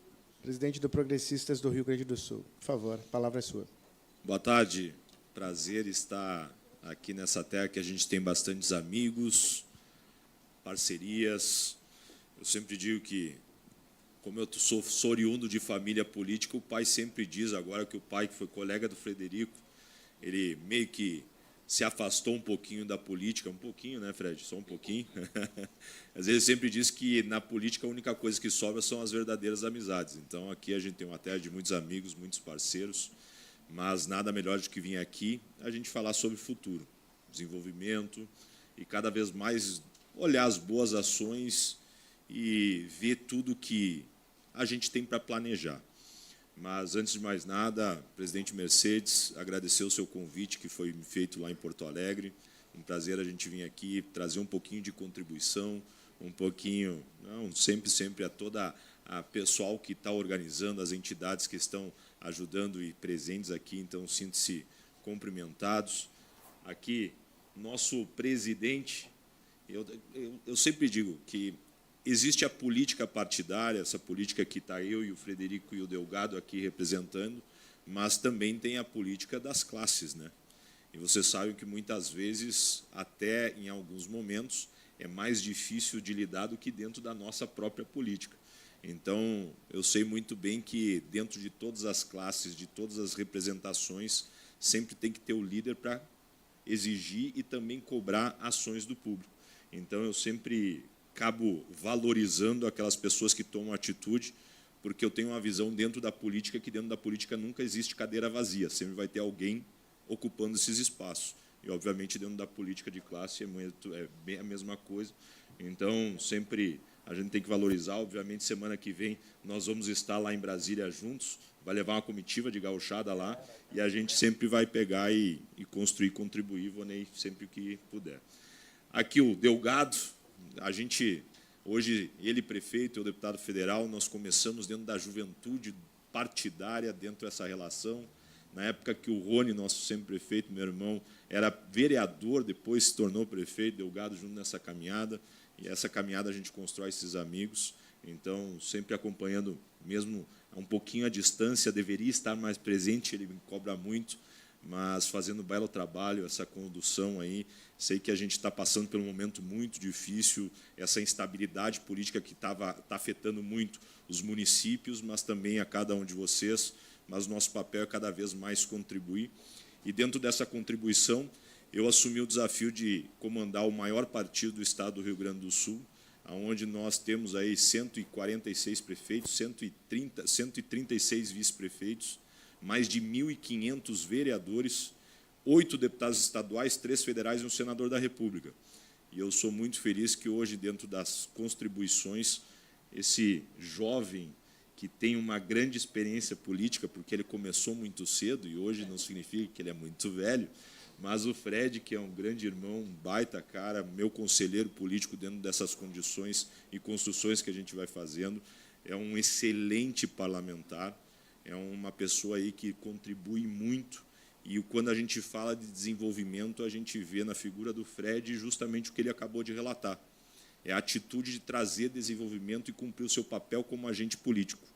presidente do Progressistas do Rio Grande do Sul. Por favor, a palavra é sua. Boa tarde. Prazer estar aqui nessa terra que a gente tem bastantes amigos, parcerias. Eu sempre digo que, como eu sou oriundo de família política, o pai sempre diz, agora que o pai, que foi colega do Frederico, ele meio que se afastou um pouquinho da política, um pouquinho, né, Fred? Só um pouquinho. Às vezes sempre diz que na política a única coisa que sobra são as verdadeiras amizades. Então aqui a gente tem uma terra de muitos amigos, muitos parceiros, mas nada melhor do que vir aqui a gente falar sobre futuro, desenvolvimento e cada vez mais olhar as boas ações e ver tudo que a gente tem para planejar. Mas, antes de mais nada, presidente Mercedes, agradecer o seu convite que foi feito lá em Porto Alegre. Um prazer a gente vir aqui trazer um pouquinho de contribuição, um pouquinho, não, sempre a toda a pessoal que está organizando, as entidades que estão ajudando e presentes aqui, então sintam-se cumprimentados. Aqui, nosso presidente, eu sempre digo que existe a política partidária, essa política que está eu e o Frederico e o Delgado aqui representando, mas também tem a política das classes, né? E vocês sabem que muitas vezes, até em alguns momentos, é mais difícil de lidar do que dentro da nossa própria política. Então, eu sei muito bem que dentro de todas as classes, de todas as representações, sempre tem que ter o líder para exigir e também cobrar ações do público. Então, eu sempre acabo valorizando aquelas pessoas que tomam atitude, porque eu tenho uma visão dentro da política que dentro da política nunca existe cadeira vazia, sempre vai ter alguém ocupando esses espaços. E, obviamente, dentro da política de classe é bem a mesma coisa. Então, sempre a gente tem que valorizar. Obviamente, semana que vem nós vamos estar lá em Brasília juntos, vai levar uma comitiva de gauchada lá, e a gente sempre vai pegar e construir, contribuir, Vonei, sempre que puder. Aqui o Delgado, a gente, hoje, ele prefeito, eu deputado federal, nós começamos dentro da juventude partidária, dentro dessa relação. Na época que o Rony, nosso sempre prefeito, meu irmão, era vereador, depois se tornou prefeito, Delgado junto nessa caminhada, e essa caminhada a gente constrói esses amigos, então, sempre acompanhando, mesmo um pouquinho à distância, deveria estar mais presente, ele me cobra muito, mas fazendo belo trabalho, essa condução aí. Sei que a gente está passando por um momento muito difícil, essa instabilidade política que está afetando muito os municípios, mas também a cada um de vocês, mas nosso papel é cada vez mais contribuir. E dentro dessa contribuição, eu assumi o desafio de comandar o maior partido do estado do Rio Grande do Sul, onde nós temos aí 146 prefeitos, 136 vice-prefeitos, mais de 1.500 vereadores, 8 deputados estaduais, 3 federais e um senador da República. E eu sou muito feliz que hoje, dentro das contribuições, esse jovem que tem uma grande experiência política, porque ele começou muito cedo, e hoje não significa que ele é muito velho, mas o Fred, que é um grande irmão, um baita cara, meu conselheiro político dentro dessas condições e construções que a gente vai fazendo, é um excelente parlamentar, é uma pessoa aí que contribui muito, e quando a gente fala de desenvolvimento, a gente vê na figura do Fred justamente o que ele acabou de relatar. É a atitude de trazer desenvolvimento e cumprir o seu papel como agente político,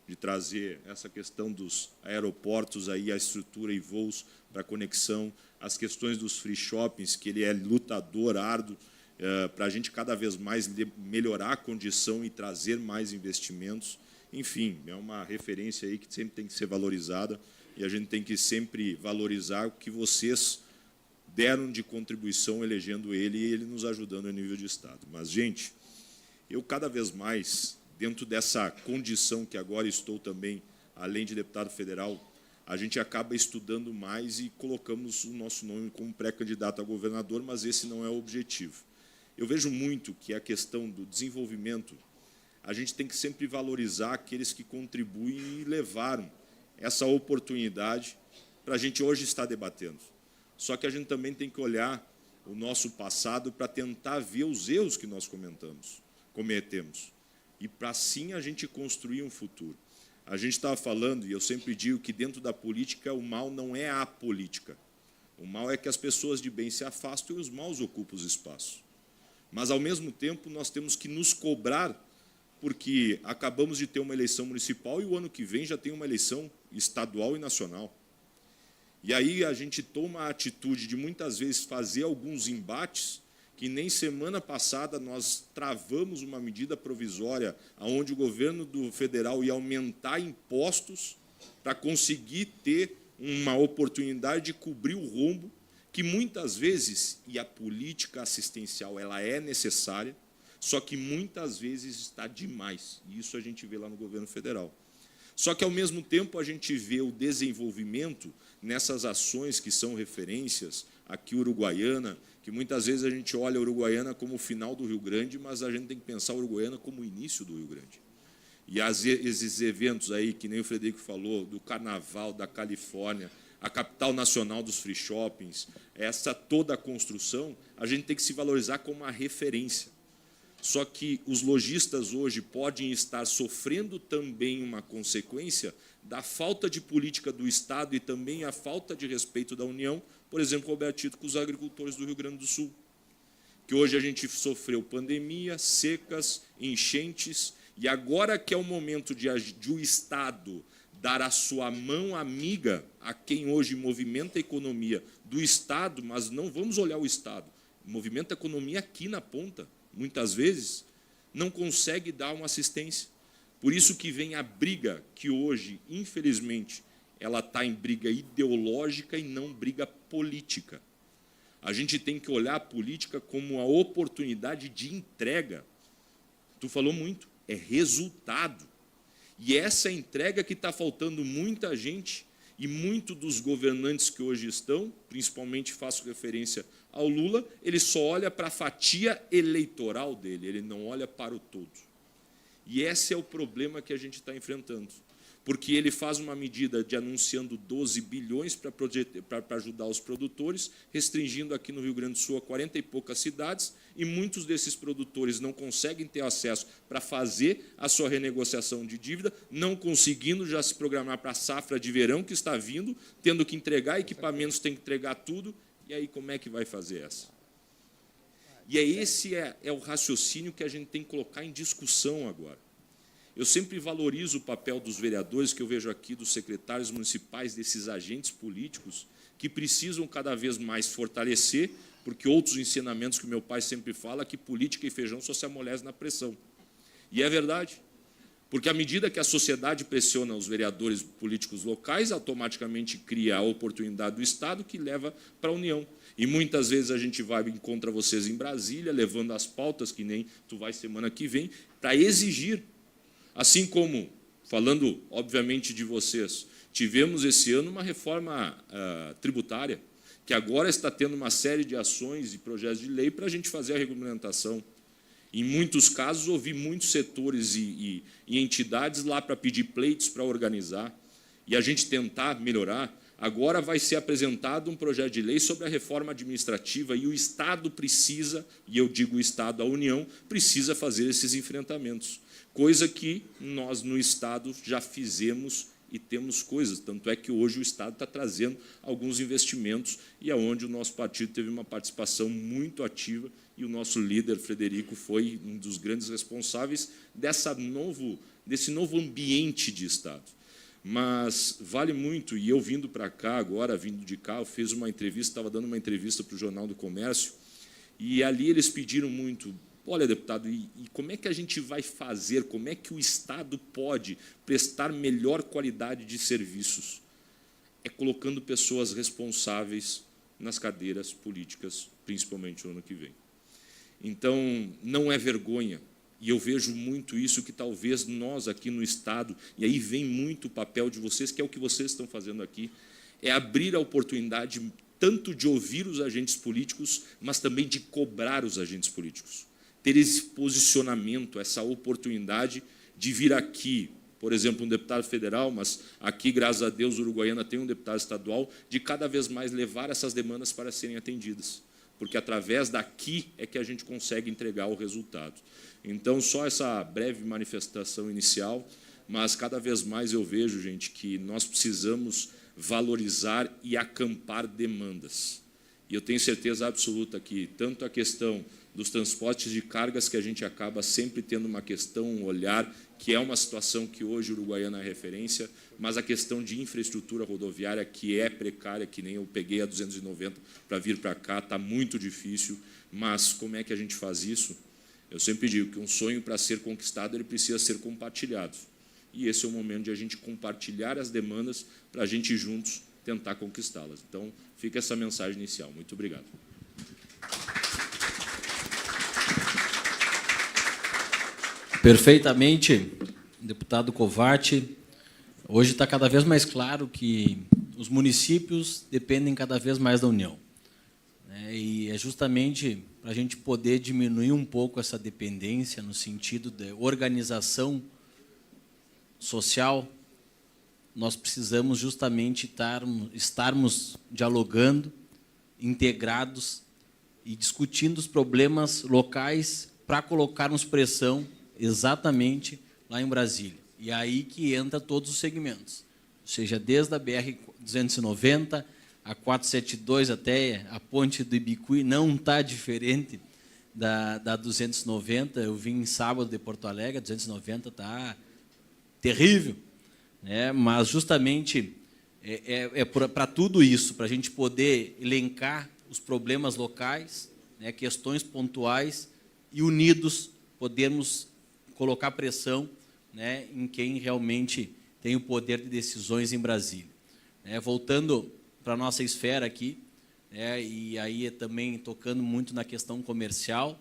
de trazer essa questão dos aeroportos, aí, a estrutura e voos para conexão, as questões dos free shoppings, que ele é lutador árduo, para a gente cada vez mais melhorar a condição e trazer mais investimentos. Enfim, é uma referência aí que sempre tem que ser valorizada, e a gente tem que sempre valorizar o que vocês deram de contribuição elegendo ele e ele nos ajudando a nível de Estado. Mas, gente, eu cada vez mais, dentro dessa condição que agora estou também, além de deputado federal, a gente acaba estudando mais e colocamos o nosso nome como pré-candidato a governador, mas esse não é o objetivo. Eu vejo muito que a questão do desenvolvimento, a gente tem que sempre valorizar aqueles que contribuem e levaram essa oportunidade para a gente hoje estar debatendo. Só que a gente também tem que olhar o nosso passado para tentar ver os erros que nós cometemos. E para assim a gente construir um futuro. A gente estava falando, e eu sempre digo que dentro da política o mal não é a política. O mal é que as pessoas de bem se afastam e os maus ocupam os espaços. Mas, ao mesmo tempo, nós temos que nos cobrar, porque acabamos de ter uma eleição municipal e o ano que vem já tem uma eleição estadual e nacional. E aí a gente toma a atitude de, muitas vezes, fazer alguns embates, que nem semana passada nós travamos uma medida provisória onde o governo do federal ia aumentar impostos para conseguir ter uma oportunidade de cobrir o rombo que muitas vezes, e a política assistencial ela é necessária, só que muitas vezes está demais, e isso a gente vê lá no governo federal. Só que, ao mesmo tempo, a gente vê o desenvolvimento nessas ações que são referências, aqui Uruguaiana, que muitas vezes a gente olha a Uruguaiana como o final do Rio Grande, mas a gente tem que pensar a Uruguaiana como o início do Rio Grande. E esses eventos aí, que nem o Frederico falou, do Carnaval da Califórnia, a capital nacional dos free shoppings, essa toda a construção, a gente tem que se valorizar como uma referência. Só que os lojistas hoje podem estar sofrendo também uma consequência da falta de política do Estado e também a falta de respeito da União, por exemplo, Roberto Tito, com os agricultores do Rio Grande do Sul. Que hoje a gente sofreu pandemia, secas, enchentes, e agora que é o momento de o Estado dar a sua mão amiga a quem hoje movimenta a economia do Estado, mas não vamos olhar o Estado, movimenta a economia aqui na ponta, muitas vezes, não consegue dar uma assistência. Por isso que vem a briga, que hoje, infelizmente, ela está em briga ideológica e não briga política. A gente tem que olhar a política como uma oportunidade de entrega. Tu falou muito, é resultado. E essa entrega que está faltando muita gente e muito dos governantes que hoje estão, principalmente faço referência ao Lula, ele só olha para a fatia eleitoral dele, ele não olha para o todo. E esse é o problema que a gente está enfrentando. Porque ele faz uma medida de anunciando 12 bilhões para ajudar os produtores, restringindo aqui no Rio Grande do Sul a 40 e poucas cidades, e muitos desses produtores não conseguem ter acesso para fazer a sua renegociação de dívida, não conseguindo já se programar para a safra de verão que está vindo, tendo que entregar equipamentos, tem que entregar tudo, e aí como é que vai fazer essa? E esse é o raciocínio que a gente tem que colocar em discussão agora. Eu sempre valorizo o papel dos vereadores, que eu vejo aqui, dos secretários municipais, desses agentes políticos, que precisam cada vez mais fortalecer, porque outros ensinamentos que meu pai sempre fala, que política e feijão só se amolece na pressão. E é verdade, porque à medida que a sociedade pressiona os vereadores políticos locais, automaticamente cria a oportunidade do Estado que leva para a União. E muitas vezes a gente vai e encontra vocês em Brasília, levando as pautas, que nem tu vai semana que vem, para exigir. Assim como, falando, obviamente, de vocês, tivemos esse ano uma reforma tributária, que agora está tendo uma série de ações e projetos de lei para a gente fazer a regulamentação. Em muitos casos, ouvi muitos setores e entidades lá para pedir pleitos para organizar, e a gente tentar melhorar. Agora vai ser apresentado um projeto de lei sobre a reforma administrativa e o Estado precisa, e eu digo o Estado, a União, precisa fazer esses enfrentamentos. Coisa que nós, no Estado, já fizemos e temos coisas. Tanto é que hoje o Estado está trazendo alguns investimentos e é onde o nosso partido teve uma participação muito ativa e o nosso líder, Frederico, foi um dos grandes responsáveis desse novo ambiente de Estado. Mas vale muito, e eu vindo para cá agora, vindo de cá, eu fiz uma entrevista, estava dando uma entrevista para o Jornal do Comércio, e ali eles pediram muito, olha, deputado, e como é que a gente vai fazer, como é que o Estado pode prestar melhor qualidade de serviços? É colocando pessoas responsáveis nas cadeiras políticas, principalmente no ano que vem. Então, não é vergonha. E eu vejo muito isso que talvez nós aqui no Estado, e aí vem muito o papel de vocês, que é o que vocês estão fazendo aqui, é abrir a oportunidade tanto de ouvir os agentes políticos, mas também de cobrar os agentes políticos. Ter esse posicionamento, essa oportunidade de vir aqui, por exemplo, um deputado federal, mas aqui, graças a Deus, Uruguaiana tem um deputado estadual, de cada vez mais levar essas demandas para serem atendidas. Porque através daqui é que a gente consegue entregar o resultado. Então, só essa breve manifestação inicial, mas cada vez mais eu vejo, gente, que nós precisamos valorizar e acampar demandas. E eu tenho certeza absoluta que tanto a questão dos transportes de cargas, que a gente acaba sempre tendo uma questão, um olhar, que é uma situação que hoje Uruguaiana é referência, mas a questão de infraestrutura rodoviária, que é precária, que nem eu peguei a 290 para vir para cá, está muito difícil, mas como é que a gente faz isso? Eu sempre digo que um sonho, para ser conquistado, ele precisa ser compartilhado. E esse é o momento de a gente compartilhar as demandas para a gente juntos tentar conquistá-las. Então, fica essa mensagem inicial. Muito obrigado. Perfeitamente, deputado Covatti. Hoje está cada vez mais claro que os municípios dependem cada vez mais da União, né? E é justamente para a gente poder diminuir um pouco essa dependência no sentido de organização social, nós precisamos justamente estarmos dialogando, integrados e discutindo os problemas locais para colocarmos pressão exatamente lá em Brasília. E aí que entra todos os segmentos, ou seja, desde a BR-290, a 472 até a ponte do Ibicuí, não está diferente da 290. Eu vim sábado de Porto Alegre, a 290 está terrível, né? Mas justamente para tudo isso, para a gente poder elencar os problemas locais, né, questões pontuais, e unidos podermos colocar pressão, né, em quem realmente tem o poder de decisões em Brasília. Voltando para a nossa esfera aqui, e aí também tocando muito na questão comercial,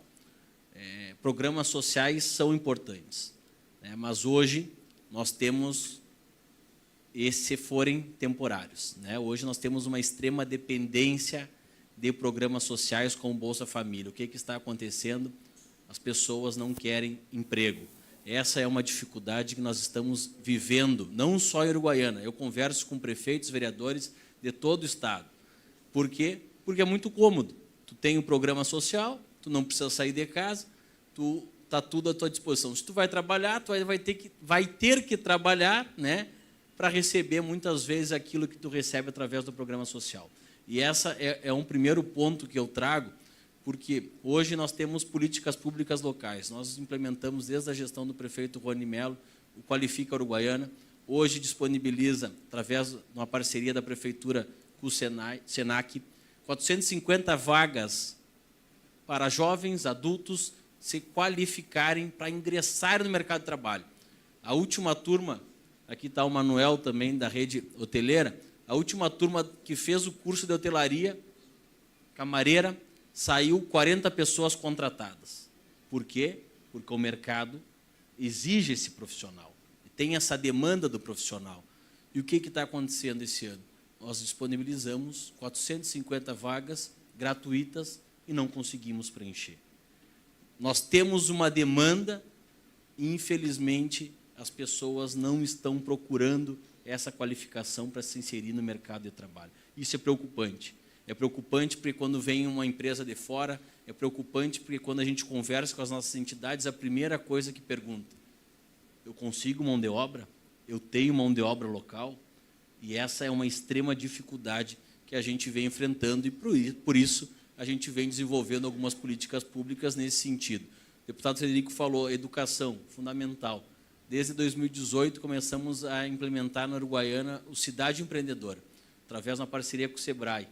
programas sociais são importantes, né, mas hoje nós temos, se forem temporários, né, hoje nós temos uma extrema dependência de programas sociais como Bolsa Família. O que está acontecendo? As pessoas não querem emprego. Essa é uma dificuldade que nós estamos vivendo, não só em Uruguaiana. Eu converso com prefeitos, vereadores de todo o estado. Por quê? Porque é muito cômodo. Tu tem um programa social, tu não precisa sair de casa, tu está tudo à tua disposição. Se tu vai trabalhar, tu vai ter que trabalhar, né, para receber muitas vezes aquilo que tu recebe através do programa social. E essa é um primeiro ponto que eu trago, porque hoje nós temos políticas públicas locais. Nós implementamos desde a gestão do prefeito Rony Mello, o Qualifica Uruguaiana, hoje disponibiliza, através de uma parceria da prefeitura com o Senac, 450 vagas para jovens, adultos, se qualificarem para ingressarem no mercado de trabalho. A última turma, aqui está o Manuel também, da rede hoteleira, a última turma que fez o curso de hotelaria, camareira, saiu 40 pessoas contratadas. Por quê? Porque o mercado exige esse profissional, tem essa demanda do profissional. E o que está acontecendo esse ano? Nós disponibilizamos 450 vagas gratuitas e não conseguimos preencher. Nós temos uma demanda e, infelizmente, as pessoas não estão procurando essa qualificação para se inserir no mercado de trabalho. Isso é preocupante. É preocupante porque quando vem uma empresa de fora, é preocupante porque quando a gente conversa com as nossas entidades, a primeira coisa que pergunta: eu consigo mão de obra? Eu tenho mão de obra local? E essa é uma extrema dificuldade que a gente vem enfrentando e, por isso, a gente vem desenvolvendo algumas políticas públicas nesse sentido. O deputado Frederico falou, educação, fundamental. Desde 2018, começamos a implementar na Uruguaiana o Cidade Empreendedora, através de uma parceria com o SEBRAE,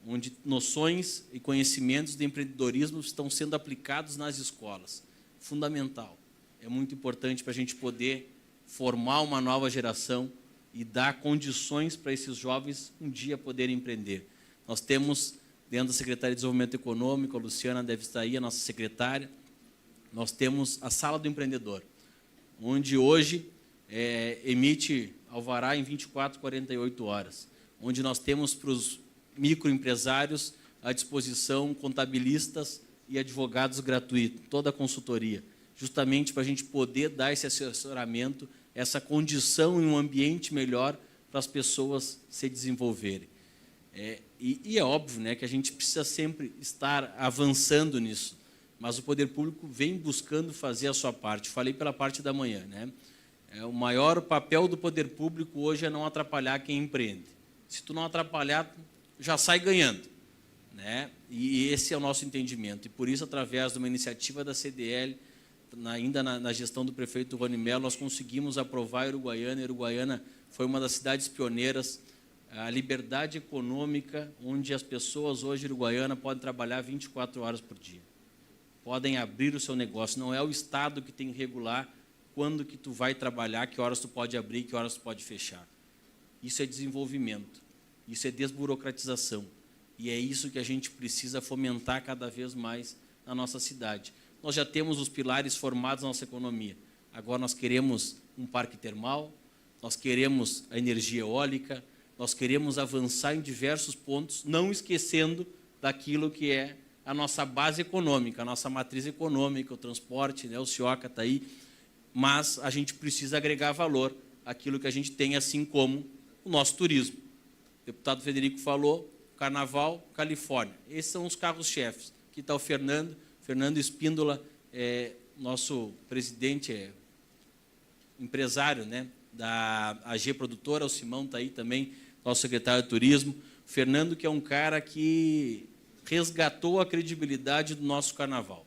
onde noções e conhecimentos de empreendedorismo estão sendo aplicados nas escolas. Fundamental. É muito importante para a gente poder formar uma nova geração e dar condições para esses jovens um dia poderem empreender. Nós temos, dentro da Secretaria de Desenvolvimento Econômico, a Luciana deve estar aí, a nossa secretária, nós temos a Sala do Empreendedor, onde hoje emite alvará em 24, 48 horas, onde nós temos para os microempresários à disposição contabilistas e advogados gratuitos, toda a consultoria, justamente para a gente poder dar esse assessoramento, essa condição em um ambiente melhor para as pessoas se desenvolverem. E é óbvio, né, que a gente precisa sempre estar avançando nisso, mas o poder público vem buscando fazer a sua parte. Falei pela parte da manhã, né? O maior papel do poder público hoje é não atrapalhar quem empreende. Se tu não atrapalhar, tu já sai ganhando, né? E esse é o nosso entendimento. E por isso, através de uma iniciativa da CDL, ainda na gestão do prefeito Rony Mello, nós conseguimos aprovar a Uruguaiana. A Uruguaiana foi uma das cidades pioneiras, a liberdade econômica, onde as pessoas hoje, Uruguaiana, podem trabalhar 24 horas por dia. Podem abrir o seu negócio. Não é o Estado que tem que regular quando que tu vai trabalhar, que horas tu pode abrir, que horas tu pode fechar. Isso é desenvolvimento. Isso é desburocratização. E é isso que a gente precisa fomentar cada vez mais na nossa cidade. Nós já temos os pilares formados na nossa economia. Agora nós queremos um parque termal, nós queremos a energia eólica, nós queremos avançar em diversos pontos, não esquecendo daquilo que é a nossa base econômica, a nossa matriz econômica, o transporte, né, o Cioca está aí, mas a gente precisa agregar valor àquilo que a gente tem, assim como o nosso turismo. O deputado Frederico falou, Carnaval, Califórnia. Esses são os carros-chefes. Aqui está o Fernando Espíndola, nosso presidente, empresário, né, da AG Produtora, o Simão está aí também, nosso secretário de Turismo. O Fernando, que é um cara que resgatou a credibilidade do nosso carnaval.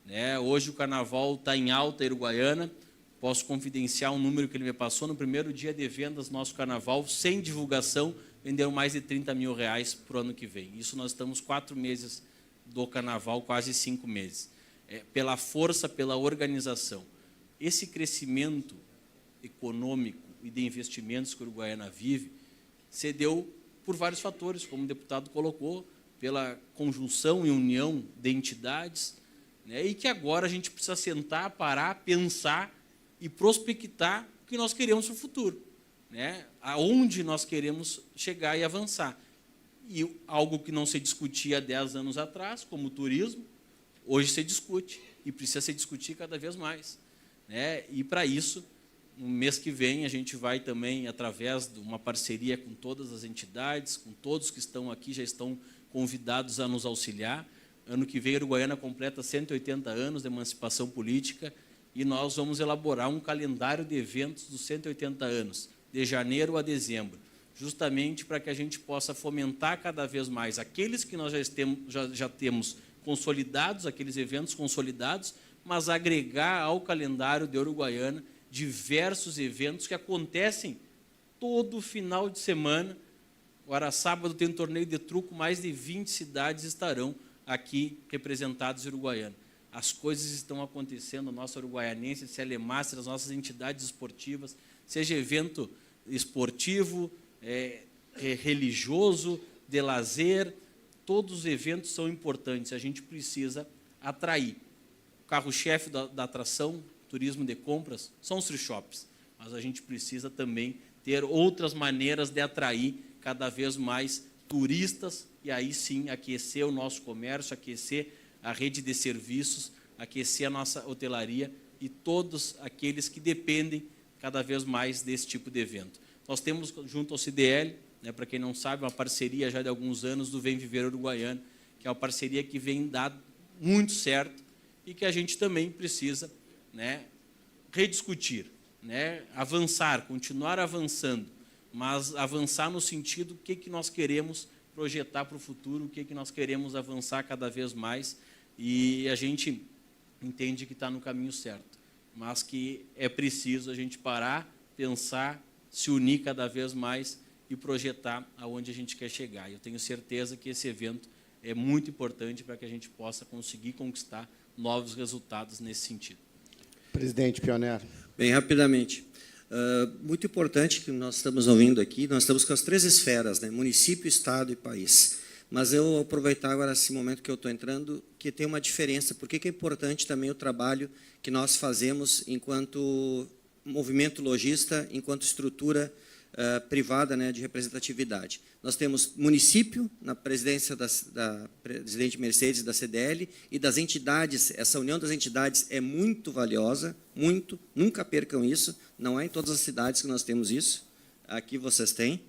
Né? Hoje o carnaval está em alta, Uruguaiana. Posso confidenciar um número que ele me passou. No primeiro dia de vendas do nosso carnaval, sem divulgação, venderam mais de R$30 mil para o ano que vem. Isso nós estamos 4 meses do carnaval, quase 5 meses. Pela força, pela organização. Esse crescimento econômico e de investimentos que a Uruguaiana vive se deu por vários fatores, como o deputado colocou, pela conjunção e união de entidades, né, e que agora a gente precisa sentar, parar, pensar e prospectar o que nós queremos para o futuro, né, aonde nós queremos chegar e avançar. E algo que não se discutia há 10 anos atrás, como o turismo, hoje se discute e precisa se discutir cada vez mais. Né, e, para isso, no mês que vem, a gente vai também, através de uma parceria com todas as entidades, com todos que estão aqui, já estão convidados a nos auxiliar. Ano que vem, a Uruguaiana completa 180 anos de emancipação política e nós vamos elaborar um calendário de eventos dos 180 anos, de janeiro a dezembro, justamente para que a gente possa fomentar cada vez mais aqueles que nós já temos consolidados, aqueles eventos consolidados, mas agregar ao calendário de Uruguaiana diversos eventos que acontecem todo final de semana. Agora, sábado tem um torneio de truco, mais de 20 cidades estarão aqui representadas em Uruguaiana. As coisas estão acontecendo, a nossa uruguaianense, se Alemaster, as nossas entidades esportivas, seja evento esportivo, religioso, de lazer, todos os eventos são importantes, a gente precisa atrair. O carro-chefe da atração, turismo de compras, são os free shops, mas a gente precisa também ter outras maneiras de atrair cada vez mais turistas e aí sim aquecer o nosso comércio, aquecer a rede de serviços, aquecer a nossa hotelaria e todos aqueles que dependem cada vez mais desse tipo de evento. Nós temos, junto ao CDL, né, para quem não sabe, uma parceria já de alguns anos do Vem Viver Uruguaiano, que é uma parceria que vem dado muito certo e que a gente também precisa, né, rediscutir, né, avançar, continuar avançando, mas avançar no sentido do que nós queremos projetar para o futuro, o que nós queremos avançar cada vez mais, e a gente entende que está no caminho certo, mas que é preciso a gente parar, pensar, se unir cada vez mais e projetar aonde a gente quer chegar. Eu tenho certeza que esse evento é muito importante para que a gente possa conseguir conquistar novos resultados nesse sentido. Presidente Pioner. Bem rapidamente. Muito importante que nós estamos ouvindo aqui, nós estamos com as 3 esferas, né? Município, Estado e país. Mas eu vou aproveitar agora esse momento que eu estou entrando, que tem uma diferença, porque é importante também o trabalho que nós fazemos enquanto movimento lojista, enquanto estrutura privada, né, de representatividade. Nós temos município, na presidência da presidente Mercedes, da CDL, e das entidades, essa união das entidades é muito valiosa, muito, nunca percam isso, não é em todas as cidades que nós temos isso, aqui vocês têm.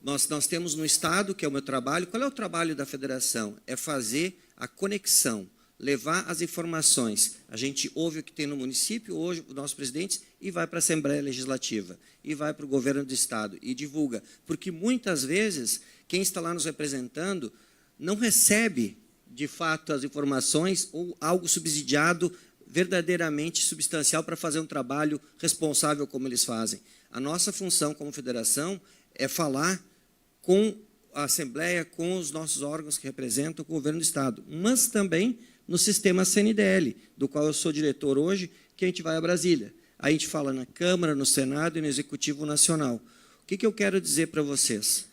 Nós temos no Estado, que é o meu trabalho. Qual é o trabalho da federação? É fazer a conexão, levar as informações. A gente ouve o que tem no município, hoje, os nossos presidentes, e vai para a Assembleia Legislativa, e vai para o governo do Estado, e divulga. Porque, muitas vezes, quem está lá nos representando não recebe, de fato, as informações ou algo subsidiado, verdadeiramente substancial para fazer um trabalho responsável como eles fazem. A nossa função como federação é falar com a Assembleia, com os nossos órgãos que representam o governo do Estado, mas também no sistema CNDL, do qual eu sou diretor hoje, que a gente vai a Brasília. A gente fala na Câmara, no Senado e no Executivo Nacional. O que eu quero dizer para vocês?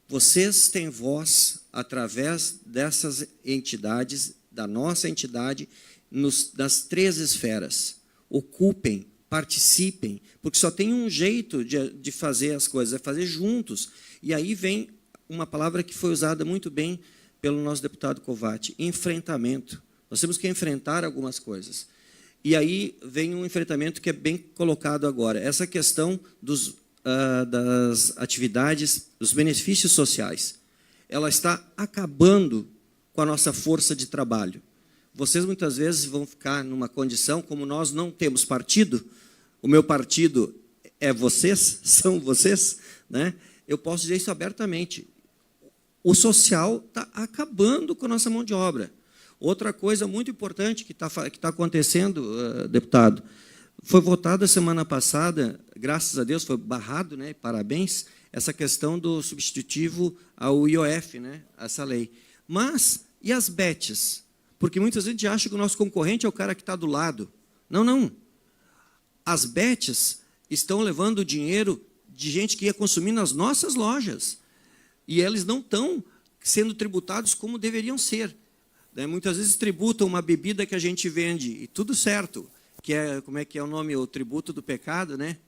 Vocês têm voz através dessas entidades, da nossa entidade, nas 3 esferas. Ocupem, participem, porque só tem um jeito de fazer as coisas, é fazer juntos. E aí vem uma palavra que foi usada muito bem pelo nosso deputado Covatti, enfrentamento. Nós temos que enfrentar algumas coisas. E aí vem um enfrentamento que é bem colocado agora. Essa questão das atividades, dos benefícios sociais. Ela está acabando com a nossa força de trabalho. Vocês muitas vezes vão ficar numa condição, como nós não temos partido, o meu partido é vocês, são vocês, né? Eu posso dizer isso abertamente. O social está acabando com a nossa mão de obra. Outra coisa muito importante que está acontecendo, deputado, foi votada semana passada, graças a Deus, foi barrado, né? Parabéns, essa questão do substitutivo ao IOF, né? Essa lei. Mas, e as BETs? Porque muitas vezes a gente acha que o nosso concorrente é o cara que está do lado. Não, não. As BETs estão levando o dinheiro de gente que ia consumir nas nossas lojas. E eles não estão sendo tributados como deveriam ser. Muitas vezes tributam uma bebida que a gente vende, e tudo certo, que é, como é que é o nome, o tributo do pecado, né?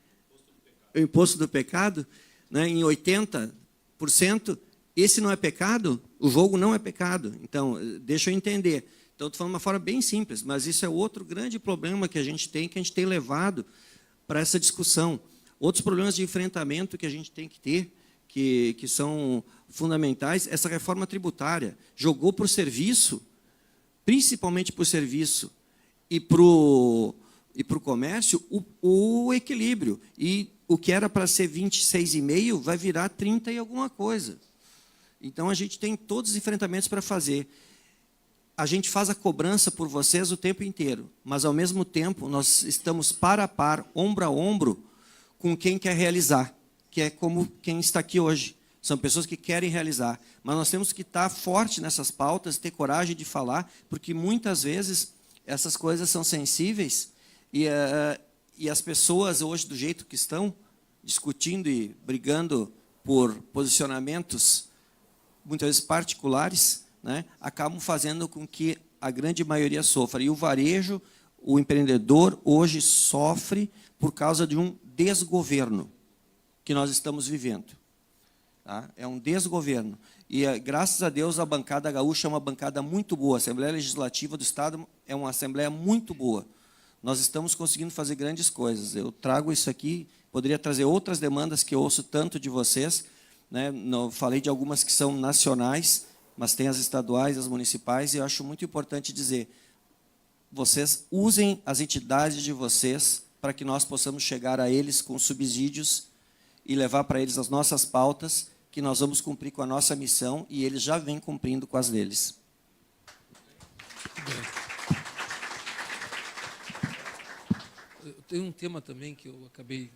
O imposto do pecado, né? Em 80%, esse não é pecado, o jogo não é pecado. Então, deixa eu entender. Então, estou falando de uma forma bem simples, mas isso é outro grande problema que a gente tem levado para essa discussão. Outros problemas de enfrentamento que a gente tem que ter, que são fundamentais, essa reforma tributária jogou para o serviço, principalmente para o serviço e para o comércio, o equilíbrio. E o que era para ser 26,5 vai virar 30 e alguma coisa. Então, a gente tem todos os enfrentamentos para fazer. A gente faz a cobrança por vocês o tempo inteiro, mas, ao mesmo tempo, nós estamos par a par, ombro a ombro, com quem quer realizar, que é como quem está aqui hoje. São pessoas que querem realizar. Mas nós temos que estar forte nessas pautas, ter coragem de falar, porque, muitas vezes, essas coisas são sensíveis e as pessoas, hoje, do jeito que estão, discutindo e brigando por posicionamentos, muitas vezes particulares, né, acabam fazendo com que a grande maioria sofra. E o varejo, o empreendedor, hoje sofre por causa de um desgoverno que nós estamos vivendo. Tá? É um desgoverno. E, graças a Deus, a bancada gaúcha é uma bancada muito boa. A Assembleia Legislativa do Estado é uma Assembleia muito boa. Nós estamos conseguindo fazer grandes coisas. Eu trago isso aqui, poderia trazer outras demandas que eu ouço tanto de vocês, né? Não, falei de algumas que são nacionais, mas tem as estaduais, as municipais, e eu acho muito importante dizer, vocês usem as entidades de vocês para que nós possamos chegar a eles com subsídios e levar para eles as nossas pautas, que nós vamos cumprir com a nossa missão, e eles já vêm cumprindo com as deles. Tem um tema também que eu acabei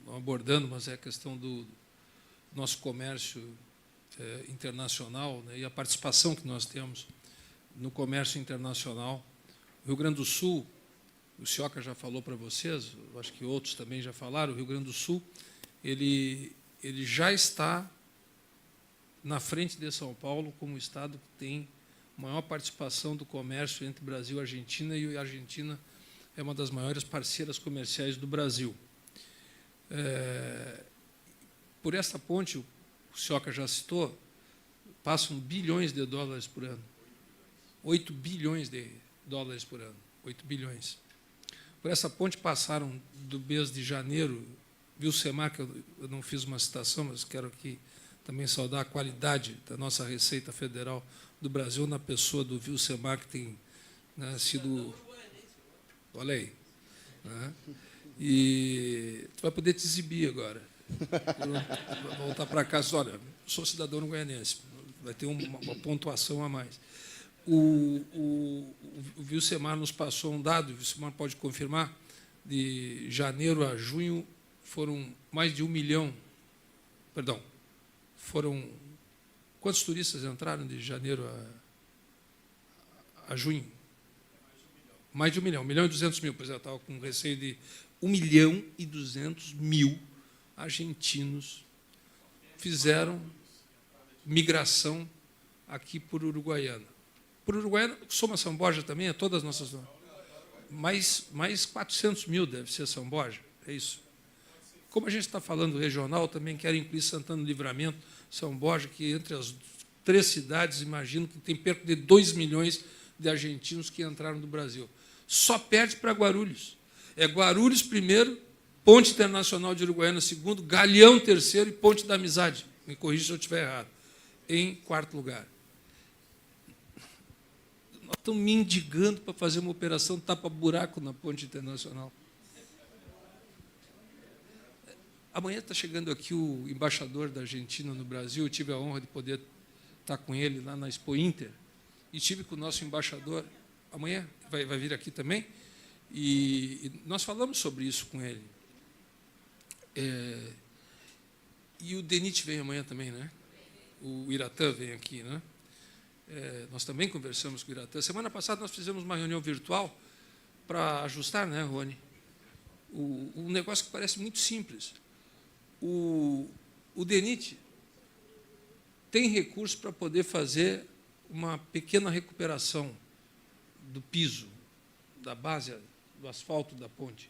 não abordando, mas é a questão do nosso comércio internacional, né, e a participação que nós temos no comércio internacional. O Rio Grande do Sul, o Sioca já falou para vocês, eu acho que outros também já falaram, o Rio Grande do Sul, ele já está na frente de São Paulo como o estado que tem maior participação do comércio entre Brasil e Argentina, e a Argentina é uma das maiores parceiras comerciais do Brasil. Por essa ponte, o Sioca já citou, passam bilhões de dólares por ano. 8 bilhões de dólares por ano. 8 bilhões. Por essa ponte passaram, do mês de janeiro, Vilcemar, que eu não fiz uma citação, mas quero aqui também saudar a qualidade da nossa Receita Federal do Brasil, na pessoa do Vilcemar, que tem, né, sido... Olha aí. Né? E tu vai poder te exibir agora. Vai voltar para casa, olha, sou cidadão goianense, vai ter uma pontuação a mais. O Vilcemar nos passou um dado, o Vilcemar pode confirmar, de janeiro a junho foram mais de 1 milhão, perdão, foram, quantos turistas entraram de janeiro a junho? Mais de 1 milhão, 1 milhão e 200 mil, pois eu estava com receio de 1 milhão e 200 mil argentinos fizeram migração aqui por Uruguaiana. Por Uruguaiana, soma São Borja também, é todas as nossas... Mais 400 mil deve ser São Borja, é isso. Como a gente está falando regional, também quero incluir Santana do Livramento, São Borja, que entre as 3 cidades, imagino que tem perto de 2 milhões de argentinos que entraram no Brasil. Só perde para Guarulhos. É Guarulhos primeiro, Ponte Internacional de Uruguaiana segundo, Galeão terceiro e Ponte da Amizade. Me corrija se eu estiver errado. Em 4º lugar. Nós estamos mendigando para fazer uma operação tapa-buraco na Ponte Internacional. Amanhã está chegando aqui o embaixador da Argentina no Brasil. Eu tive a honra de poder estar com ele lá na Expo Inter. E estive com o nosso embaixador. Amanhã vai vir aqui também. E nós falamos sobre isso com ele. E o DENIT vem amanhã também, né? O Iratã vem aqui, né? Nós também conversamos com o Iratã. Semana passada nós fizemos uma reunião virtual para ajustar, né, Rony? Um negócio que parece muito simples. O DENIT tem recurso para poder fazer uma pequena recuperação do piso, da base do asfalto da ponte.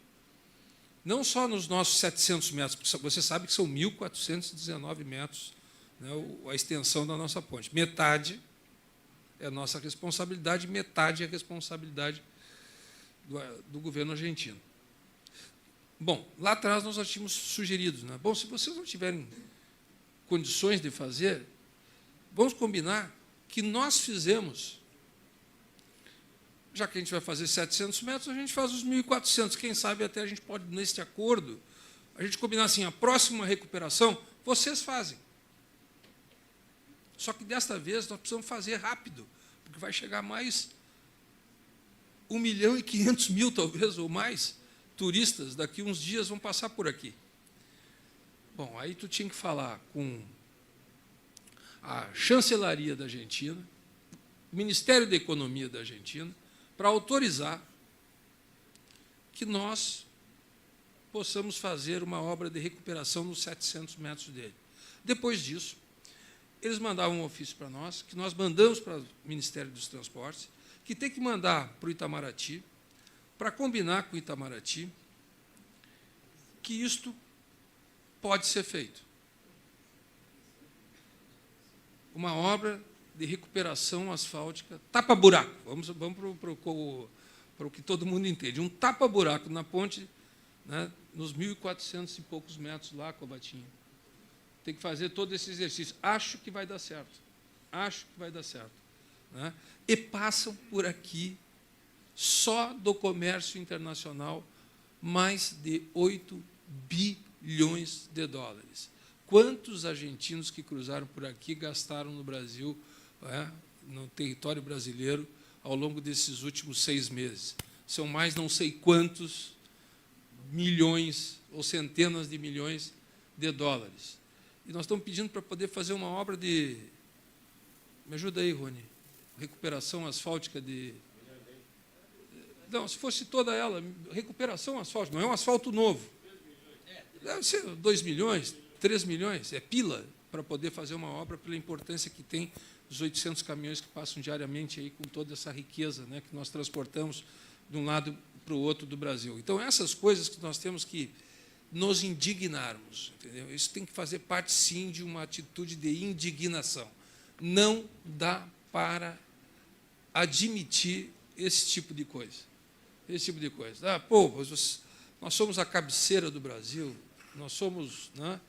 Não só nos nossos 700 metros, porque você sabe que são 1.419 metros, né, a extensão da nossa ponte. Metade é nossa responsabilidade, metade é responsabilidade do governo argentino. Bom, lá atrás nós já tínhamos sugerido, né? Bom, se vocês não tiverem condições de fazer, vamos combinar que nós fizemos, já que a gente vai fazer 700 metros, a gente faz os 1.400. Quem sabe até a gente pode, neste acordo, a gente combinar assim, a próxima recuperação, vocês fazem. Só que, desta vez, nós precisamos fazer rápido, porque vai chegar mais 1.500.000, talvez, ou mais, turistas, daqui uns dias vão passar por aqui. Bom, aí tu tinha que falar com a chancelaria da Argentina, o Ministério da Economia da Argentina, para autorizar que nós possamos fazer uma obra de recuperação nos 700 metros dele. Depois disso, eles mandavam um ofício para nós, que nós mandamos para o Ministério dos Transportes, que tem que mandar para o Itamaraty, para combinar com o Itamaraty que isto pode ser feito. Uma obra de recuperação asfáltica, tapa-buraco, vamos para o que todo mundo entende, um tapa-buraco na ponte, né, nos 1.400 e poucos metros lá, Cobatinha. Tem que fazer todo esse exercício. Acho que vai dar certo. Acho que vai dar certo. Né? E passam por aqui, só do comércio internacional, mais de 8 bilhões de dólares. Quantos argentinos que cruzaram por aqui gastaram no Brasil, no território brasileiro, ao longo desses últimos 6 meses? São mais não sei quantos milhões ou centenas de milhões de dólares. E nós estamos pedindo para poder fazer uma obra de... Me ajuda aí, Rony. Recuperação asfáltica de... Não, se fosse toda ela, recuperação asfáltica, não é um asfalto novo. Deve ser 2 milhões, 3 milhões, é pila para poder fazer uma obra pela importância que tem os 800 caminhões que passam diariamente aí com toda essa riqueza, né, que nós transportamos de um lado para o outro do Brasil. Então, essas coisas que nós temos que nos indignarmos, entendeu? Isso tem que fazer parte, sim, de uma atitude de indignação. Não dá para admitir esse tipo de coisa. Esse tipo de coisa. Nós somos a cabeceira do Brasil, nós somos... Né,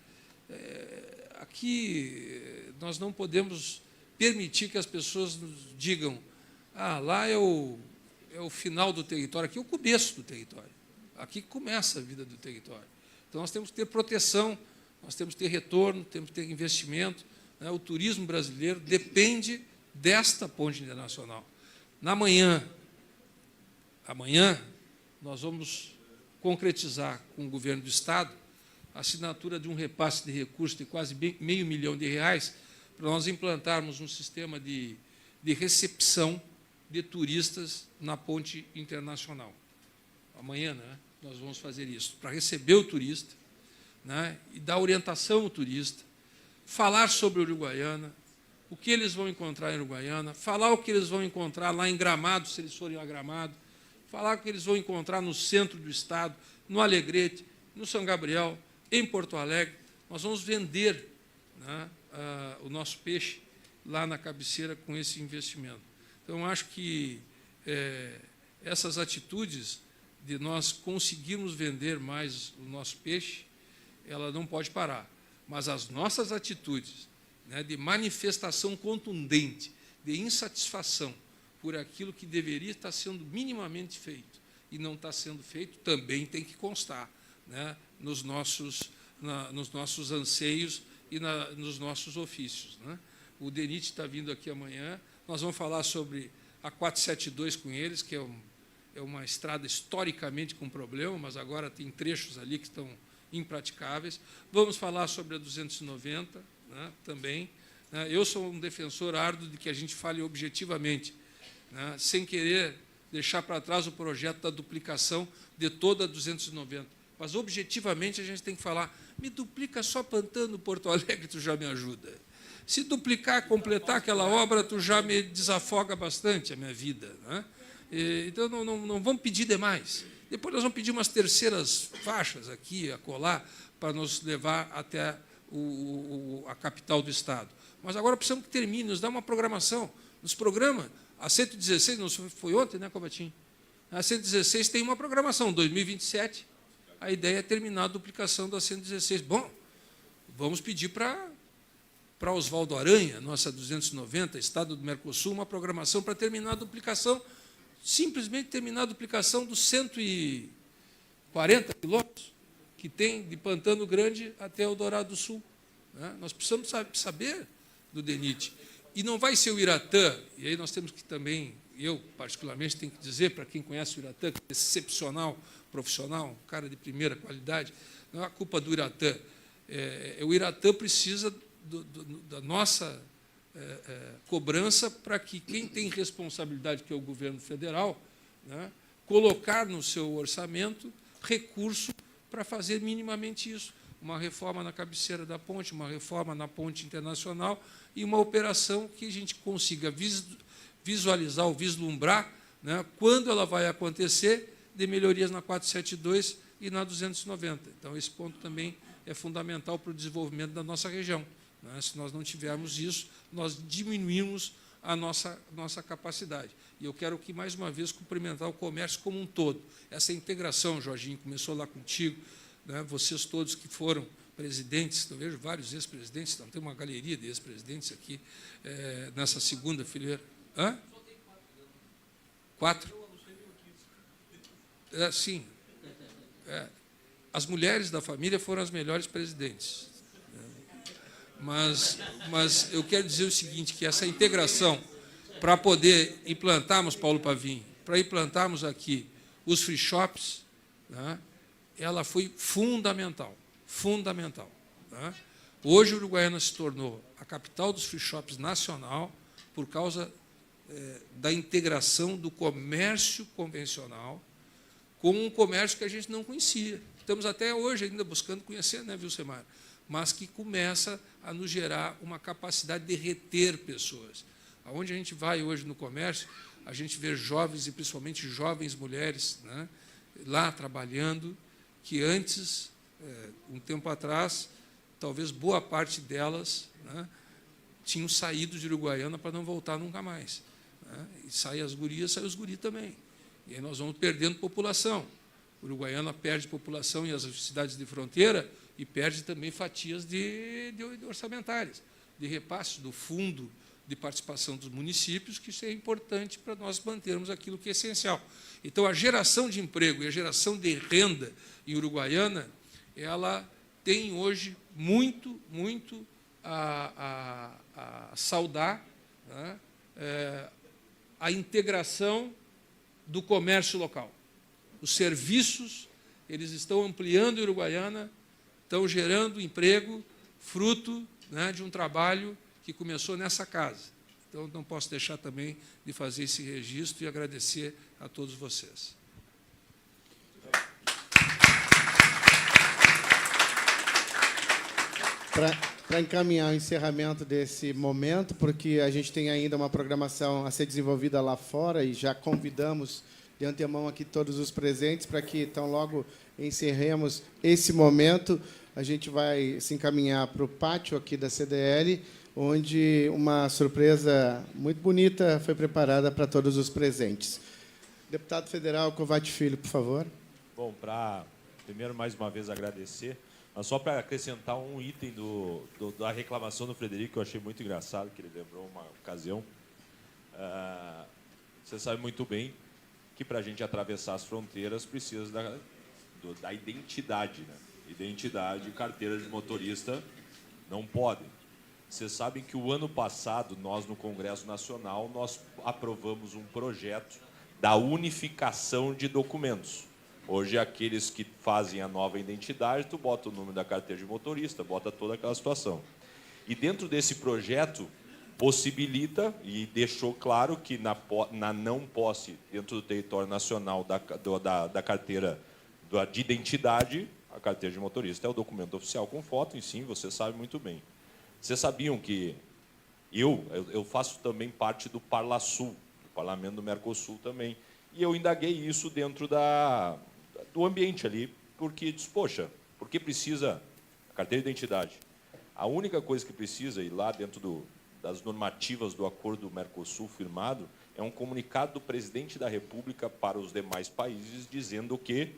aqui nós não podemos permitir que as pessoas nos digam lá é o final do território, aqui é o começo do território. Aqui começa a vida do território. Então, nós temos que ter proteção, nós temos que ter retorno, temos que ter investimento. Né? O turismo brasileiro depende desta ponte internacional. Amanhã, nós vamos concretizar com o governo do Estado a assinatura de um repasse de recursos de quase R$500 milhão para nós implantarmos um sistema de recepção de turistas na ponte internacional. Amanhã, né, nós vamos fazer isso, para receber o turista, né, e dar orientação ao turista, falar sobre Uruguaiana, o que eles vão encontrar em Uruguaiana, falar o que eles vão encontrar lá em Gramado, se eles forem a Gramado, falar o que eles vão encontrar no centro do estado, no Alegrete, no São Gabriel, em Porto Alegre. Nós vamos vender, né, o nosso peixe lá na cabeceira com esse investimento. Então, acho que essas atitudes de nós conseguirmos vender mais o nosso peixe, ela não pode parar. Mas as nossas atitudes, né, de manifestação contundente, de insatisfação por aquilo que deveria estar sendo minimamente feito e não está sendo feito, também tem que constar, né, nos nossos anseios e nos nossos ofícios, né? O DENIT está vindo aqui amanhã, nós vamos falar sobre a 472 com eles, que é uma estrada historicamente com problema, mas agora tem trechos ali que estão impraticáveis. Vamos falar sobre a 290, né, também. Né? Eu sou um defensor árduo de que a gente fale objetivamente, né, sem querer deixar para trás o projeto da duplicação de toda a 290. Mas, objetivamente, a gente tem que falar, me duplica só Pantano, Porto Alegre, tu já me ajuda. Se duplicar, completar aquela obra, tu já me desafoga bastante a minha vida, né? Então, não vamos pedir demais. Depois nós vamos pedir umas terceiras faixas aqui, acolá, para nos levar até a capital do estado. Mas agora precisamos que termine, nos dá uma programação. Nos programa, a 116, não foi ontem, né, Cobatinho? A 116 tem uma programação, 2027, a ideia é terminar a duplicação da 116. Bom, vamos pedir para Oswaldo Aranha, nossa 290, Estado do Mercosul, uma programação para terminar a duplicação, simplesmente terminar a duplicação dos 140 quilômetros que tem de Pantano Grande até Eldorado do Sul. Né? Nós precisamos saber do DENIT. E não vai ser o Iratã, e aí nós temos que também, eu particularmente tenho que dizer, para quem conhece o Iratã, que é excepcional, profissional, um cara de primeira qualidade, não é a culpa do Iratã. O Iratã precisa da nossa cobrança para que quem tem responsabilidade, que é o governo federal, né, colocar no seu orçamento recurso para fazer minimamente isso. Uma reforma na cabeceira da ponte, uma reforma na ponte internacional e uma operação que a gente consiga visualizar ou vislumbrar, né, quando ela vai acontecer, de melhorias na 472 e na 290. Então, esse ponto também é fundamental para o desenvolvimento da nossa região. Né? Se nós não tivermos isso, nós diminuímos a nossa capacidade. E eu quero aqui, mais uma vez, cumprimentar o comércio como um todo. Essa integração, Jorginho, começou lá contigo, né? Vocês todos que foram presidentes, eu vejo vários ex-presidentes, então tem uma galeria de ex-presidentes aqui, nessa segunda fileira. Hã? 4? Sim. As mulheres da família foram as melhores presidentes. Mas eu quero dizer o seguinte, que essa integração, para poder implantarmos, Paulo Pavim, para implantarmos aqui os free shops, né, ela foi fundamental, fundamental. Né? Hoje, Uruguaiana se tornou a capital dos free shops nacional por causa da integração do comércio convencional com um comércio que a gente não conhecia. Estamos até hoje ainda buscando conhecer, né, Vilcemar? Mas que começa a nos gerar uma capacidade de reter pessoas. Aonde a gente vai hoje no comércio, a gente vê jovens, e principalmente jovens mulheres, né, lá trabalhando, que antes, um tempo atrás, talvez boa parte delas, né, tinham saído de Uruguaiana para não voltar nunca mais. Né? E saem as gurias, saem os guris também. E aí nós vamos perdendo população. Uruguaiana perde população e as cidades de fronteira e perde também fatias de orçamentárias, de repasse do fundo de participação dos municípios, que isso é importante para nós mantermos aquilo que é essencial. Então, a geração de emprego e a geração de renda em Uruguaiana, ela tem hoje muito a saudar, né, a integração do comércio local. Os serviços, eles estão ampliando em Uruguaiana, estão gerando emprego, fruto, né, de um trabalho que começou nessa casa. Então, não posso deixar também de fazer esse registro e agradecer a todos vocês. Para para encaminhar o encerramento desse momento, porque a gente tem ainda uma programação a ser desenvolvida lá fora e já convidamos de antemão aqui todos os presentes para que, então, logo encerremos esse momento. A gente vai se encaminhar para o pátio aqui da CDL, onde uma surpresa muito bonita foi preparada para todos os presentes. Deputado federal Covatti Filho, por favor. Bom, primeiro, mais uma vez, agradecer. Mas só para acrescentar um item da reclamação do Frederico, que eu achei muito engraçado, que ele lembrou uma ocasião. Você sabe muito bem que, para a gente atravessar as fronteiras, precisa da identidade. Né? Identidade, carteira de motorista, não podem. Vocês sabem que o ano passado, nós, no Congresso Nacional, nós aprovamos um projeto da unificação de documentos. Hoje, aqueles que fazem a nova identidade, tu bota o número da carteira de motorista, bota toda aquela situação. E dentro desse projeto, possibilita e deixou claro que na não posse dentro do território nacional da carteira de identidade, a carteira de motorista é o documento oficial com foto, e sim, você sabe muito bem. Vocês sabiam que eu faço também parte do Parlasul, do Parlamento do Mercosul também, e eu indaguei isso dentro do ambiente ali, porque disse, poxa, por que precisa a carteira de identidade? A única coisa que precisa, e lá dentro das normativas do acordo do Mercosul firmado, é um comunicado do presidente da República para os demais países, dizendo que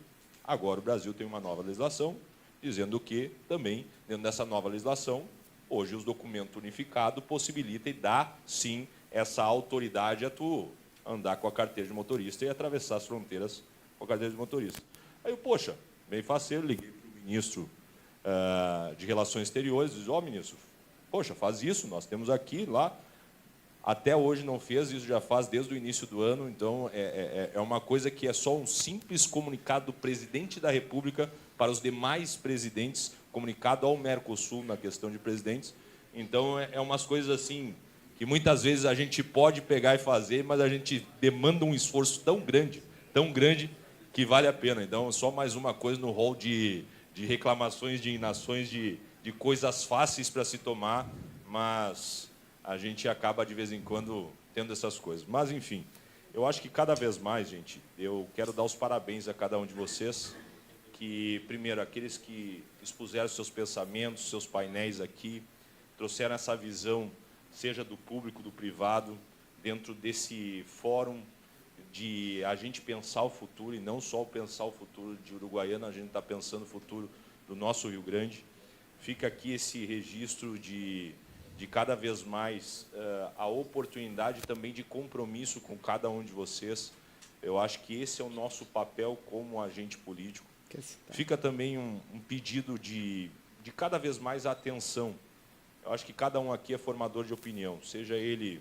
agora o Brasil tem uma nova legislação, dizendo que também, dentro dessa nova legislação, hoje os documentos unificados possibilitam e dá, sim, essa autoridade a tu andar com a carteira de motorista e atravessar as fronteiras com a carteira de motorista. Aí eu, poxa, bem faceiro, liguei para o ministro de Relações Exteriores, disse, ministro, poxa, faz isso, nós temos aqui, lá, até hoje não fez, isso já faz desde o início do ano, então é uma coisa que é só um simples comunicado do presidente da República para os demais presidentes, comunicado ao Mercosul na questão de presidentes. Então, é umas coisas assim que muitas vezes a gente pode pegar e fazer, mas a gente demanda um esforço tão grande, que vale a pena. Então, só mais uma coisa no rol de reclamações, de inações, de coisas fáceis para se tomar, mas a gente acaba, de vez em quando, tendo essas coisas. Mas, enfim, eu acho que cada vez mais, gente, eu quero dar os parabéns a cada um de vocês, que, primeiro, aqueles que expuseram seus pensamentos, seus painéis aqui, trouxeram essa visão, seja do público, do privado, dentro desse fórum de a gente pensar o futuro, e não só pensar o futuro de Uruguaiana, a gente está pensando o futuro do nosso Rio Grande. Fica aqui esse registro de cada vez mais a oportunidade também de compromisso com cada um de vocês. Eu acho que esse é o nosso papel como agente político. Fica também um pedido de cada vez mais atenção. Eu acho que cada um aqui é formador de opinião, seja ele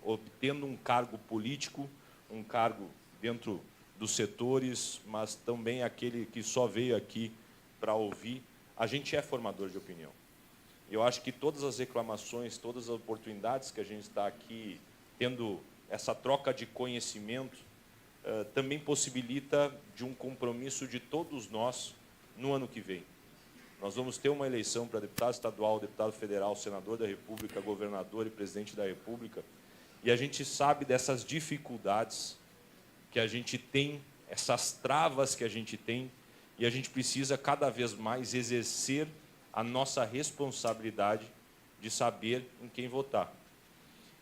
obtendo um cargo político, um cargo dentro dos setores, mas também aquele que só veio aqui para ouvir. A gente é formador de opinião. Eu acho que todas as reclamações, todas as oportunidades que a gente está aqui tendo essa troca de conhecimento, também possibilita de um compromisso de todos nós no ano que vem. Nós vamos ter uma eleição para deputado estadual, deputado federal, senador da República, governador e presidente da República, e a gente sabe dessas dificuldades que a gente tem, essas travas que a gente tem, e a gente precisa cada vez mais exercer a nossa responsabilidade de saber em quem votar.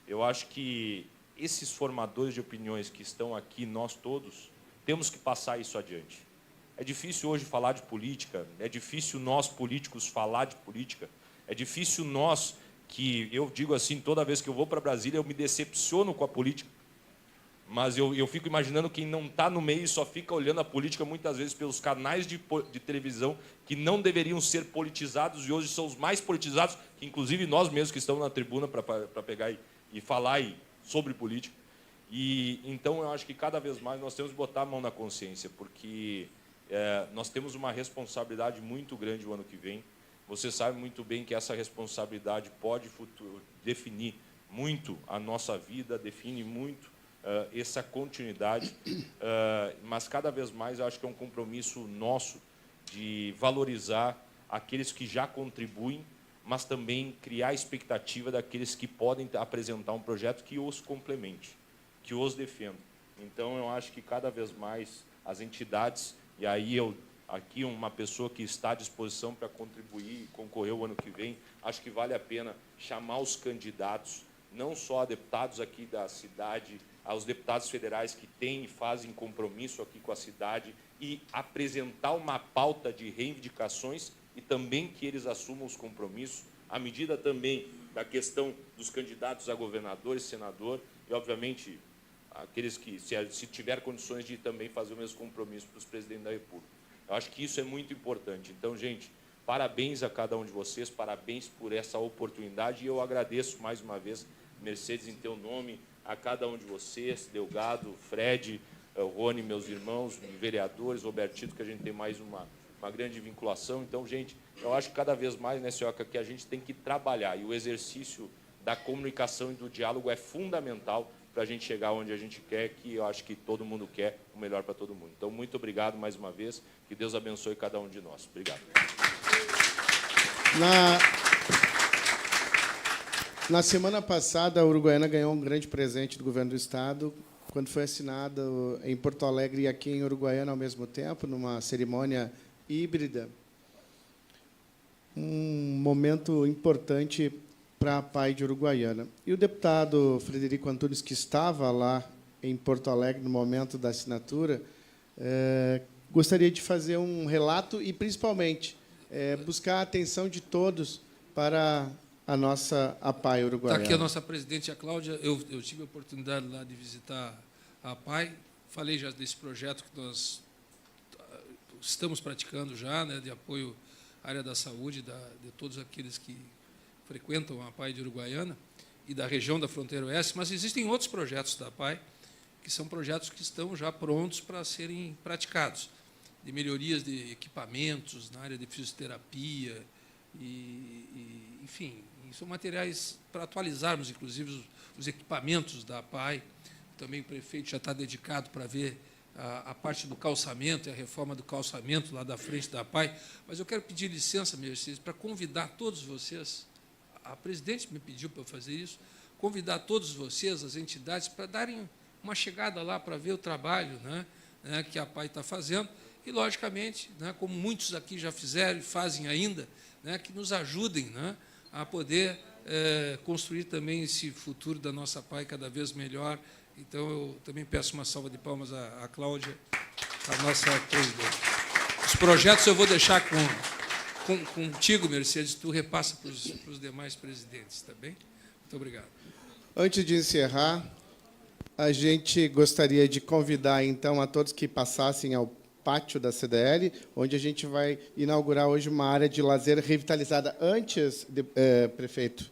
Eu acho que esses formadores de opiniões que estão aqui, nós todos, temos que passar isso adiante. É difícil hoje falar de política, é difícil nós políticos falar de política, é difícil nós, que eu digo assim, toda vez que eu vou para Brasília eu me decepciono com a política, mas eu fico imaginando quem não está no meio e só fica olhando a política muitas vezes pelos canais de televisão que não deveriam ser politizados e hoje são os mais politizados, que inclusive nós mesmos que estamos na tribuna para pegar e falar sobre política. E então eu acho que cada vez mais nós temos que botar a mão na consciência, porque nós temos uma responsabilidade muito grande o ano que vem. Você sabe muito bem que essa responsabilidade pode definir muito a nossa vida, define muito essa continuidade, mas cada vez mais eu acho que é um compromisso nosso de valorizar aqueles que já contribuem, mas também criar a expectativa daqueles que podem apresentar um projeto que os complemente, que os defenda. Então, eu acho que cada vez mais as entidades, e aí aqui uma pessoa que está à disposição para contribuir e concorrer o ano que vem, acho que vale a pena chamar os candidatos, não só a deputados aqui da cidade, aos deputados federais que têm e fazem compromisso aqui com a cidade, e apresentar uma pauta de reivindicações e também que eles assumam os compromissos, à medida também da questão dos candidatos a governador e senador, e, obviamente, aqueles que, se tiver condições de também fazer o mesmo compromisso para os presidentes da República. Eu acho que isso é muito importante. Então, gente, parabéns a cada um de vocês, parabéns por essa oportunidade, e eu agradeço mais uma vez, Mercedes, em teu nome, a cada um de vocês, Delgado, Fred, Rony, meus irmãos, vereadores, Robertito, que a gente tem mais uma grande vinculação. Então, gente, eu acho que cada vez mais, né, Cioca, que a gente tem que trabalhar, e o exercício da comunicação e do diálogo é fundamental para a gente chegar onde a gente quer, que eu acho que todo mundo quer o melhor para todo mundo. Então, muito obrigado mais uma vez, que Deus abençoe cada um de nós. Obrigado. Na semana passada, a Uruguaiana ganhou um grande presente do governo do Estado, quando foi assinado em Porto Alegre e aqui em Uruguaiana ao mesmo tempo, numa cerimônia híbrida, um momento importante para a PAI de Uruguaiana. E o deputado Frederico Antunes, que estava lá em Porto Alegre no momento da assinatura, gostaria de fazer um relato e, principalmente, buscar a atenção de todos para a nossa APAI uruguaiana. Está aqui a nossa presidente, a Cláudia. Eu tive a oportunidade lá de visitar a APAI. Falei já desse projeto que nós estamos praticando já, né, de apoio à área da saúde, de todos aqueles que frequentam a APAI de Uruguaiana e da região da fronteira oeste, mas existem outros projetos da APAI, que são projetos que estão já prontos para serem praticados, de melhorias de equipamentos na área de fisioterapia, enfim, são materiais para atualizarmos, inclusive, os equipamentos da APAI. Também o prefeito já está dedicado para ver a parte do calçamento, a reforma do calçamento lá da frente da APAI. Mas eu quero pedir licença, Mercedes, para convidar todos vocês, a presidente me pediu para eu fazer isso, convidar todos vocês, as entidades, para darem uma chegada lá para ver o trabalho, né, que a APAI está fazendo, e, logicamente, né, como muitos aqui já fizeram e fazem ainda, né, que nos ajudem, né, a poder construir também esse futuro da nossa APAI cada vez melhor. Então, eu também peço uma salva de palmas à Cláudia, a nossa presidente. Os projetos eu vou deixar contigo, Mercedes, tu repassa para os demais presidentes, tá bem? Muito obrigado. Antes de encerrar, a gente gostaria de convidar, então, a todos que passassem ao pátio da CDL, onde a gente vai inaugurar hoje uma área de lazer revitalizada. Antes, prefeito,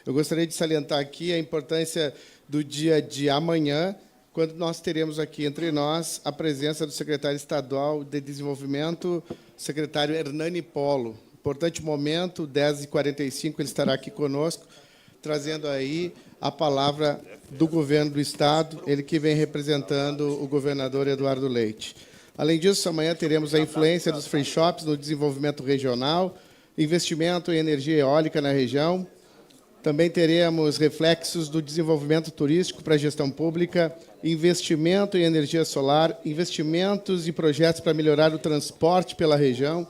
eu gostaria de salientar aqui a importância do dia de amanhã, quando nós teremos aqui entre nós a presença do secretário estadual de Desenvolvimento, secretário Hernani Polo. Importante momento, 10h45, ele estará aqui conosco, trazendo aí a palavra do governo do Estado, ele que vem representando o governador Eduardo Leite. Além disso, amanhã teremos a influência dos free shops no desenvolvimento regional, investimento em energia eólica na região. Também teremos reflexos do desenvolvimento turístico para a gestão pública, investimento em energia solar, investimentos e projetos para melhorar o transporte pela região.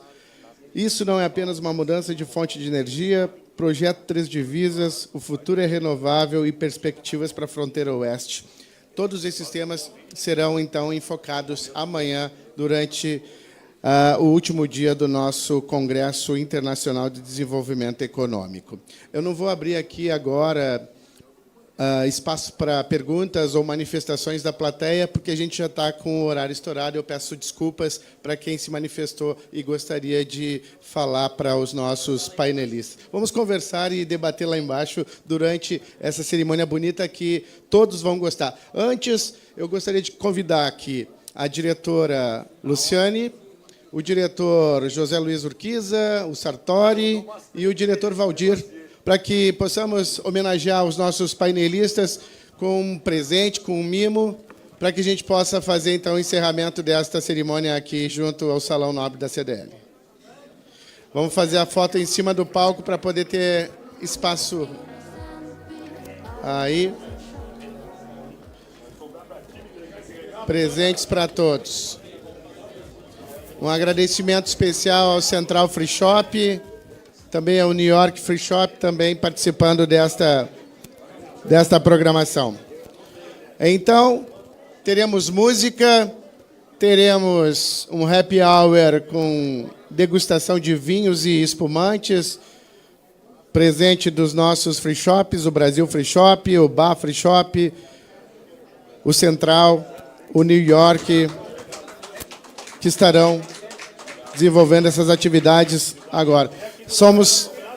Isso não é apenas uma mudança de fonte de energia, projeto Três Divisas, o futuro é renovável e perspectivas para a fronteira oeste. Todos esses temas serão, então, enfocados amanhã, durante o último dia do nosso Congresso Internacional de Desenvolvimento Econômico. Eu não vou abrir aqui agora espaço para perguntas ou manifestações da plateia, porque a gente já está com o horário estourado. Eu peço desculpas para quem se manifestou e gostaria de falar para os nossos painelistas. Vamos conversar e debater lá embaixo durante essa cerimônia bonita que todos vão gostar. Antes, eu gostaria de convidar aqui a diretora Luciane, o diretor José Luiz Urquiza, o Sartori e o diretor Valdir, para que possamos homenagear os nossos painelistas com um presente, com um mimo, para que a gente possa fazer, então, o encerramento desta cerimônia aqui junto ao Salão Nobre da CDL. Vamos fazer a foto em cima do palco para poder ter espaço. Aí. Presentes para todos. Um agradecimento especial ao Central Free Shop, também ao New York Free Shop, também participando desta programação. Então, teremos música, teremos um happy hour com degustação de vinhos e espumantes, presente dos nossos free shops, o Brasil Free Shop, o Bar Free Shop, o Central, o New York, que estarão desenvolvendo essas atividades agora.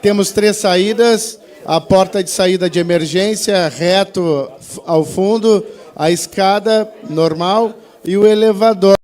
Temos 3 saídas, a porta de saída de emergência reto ao fundo, a escada normal e o elevador.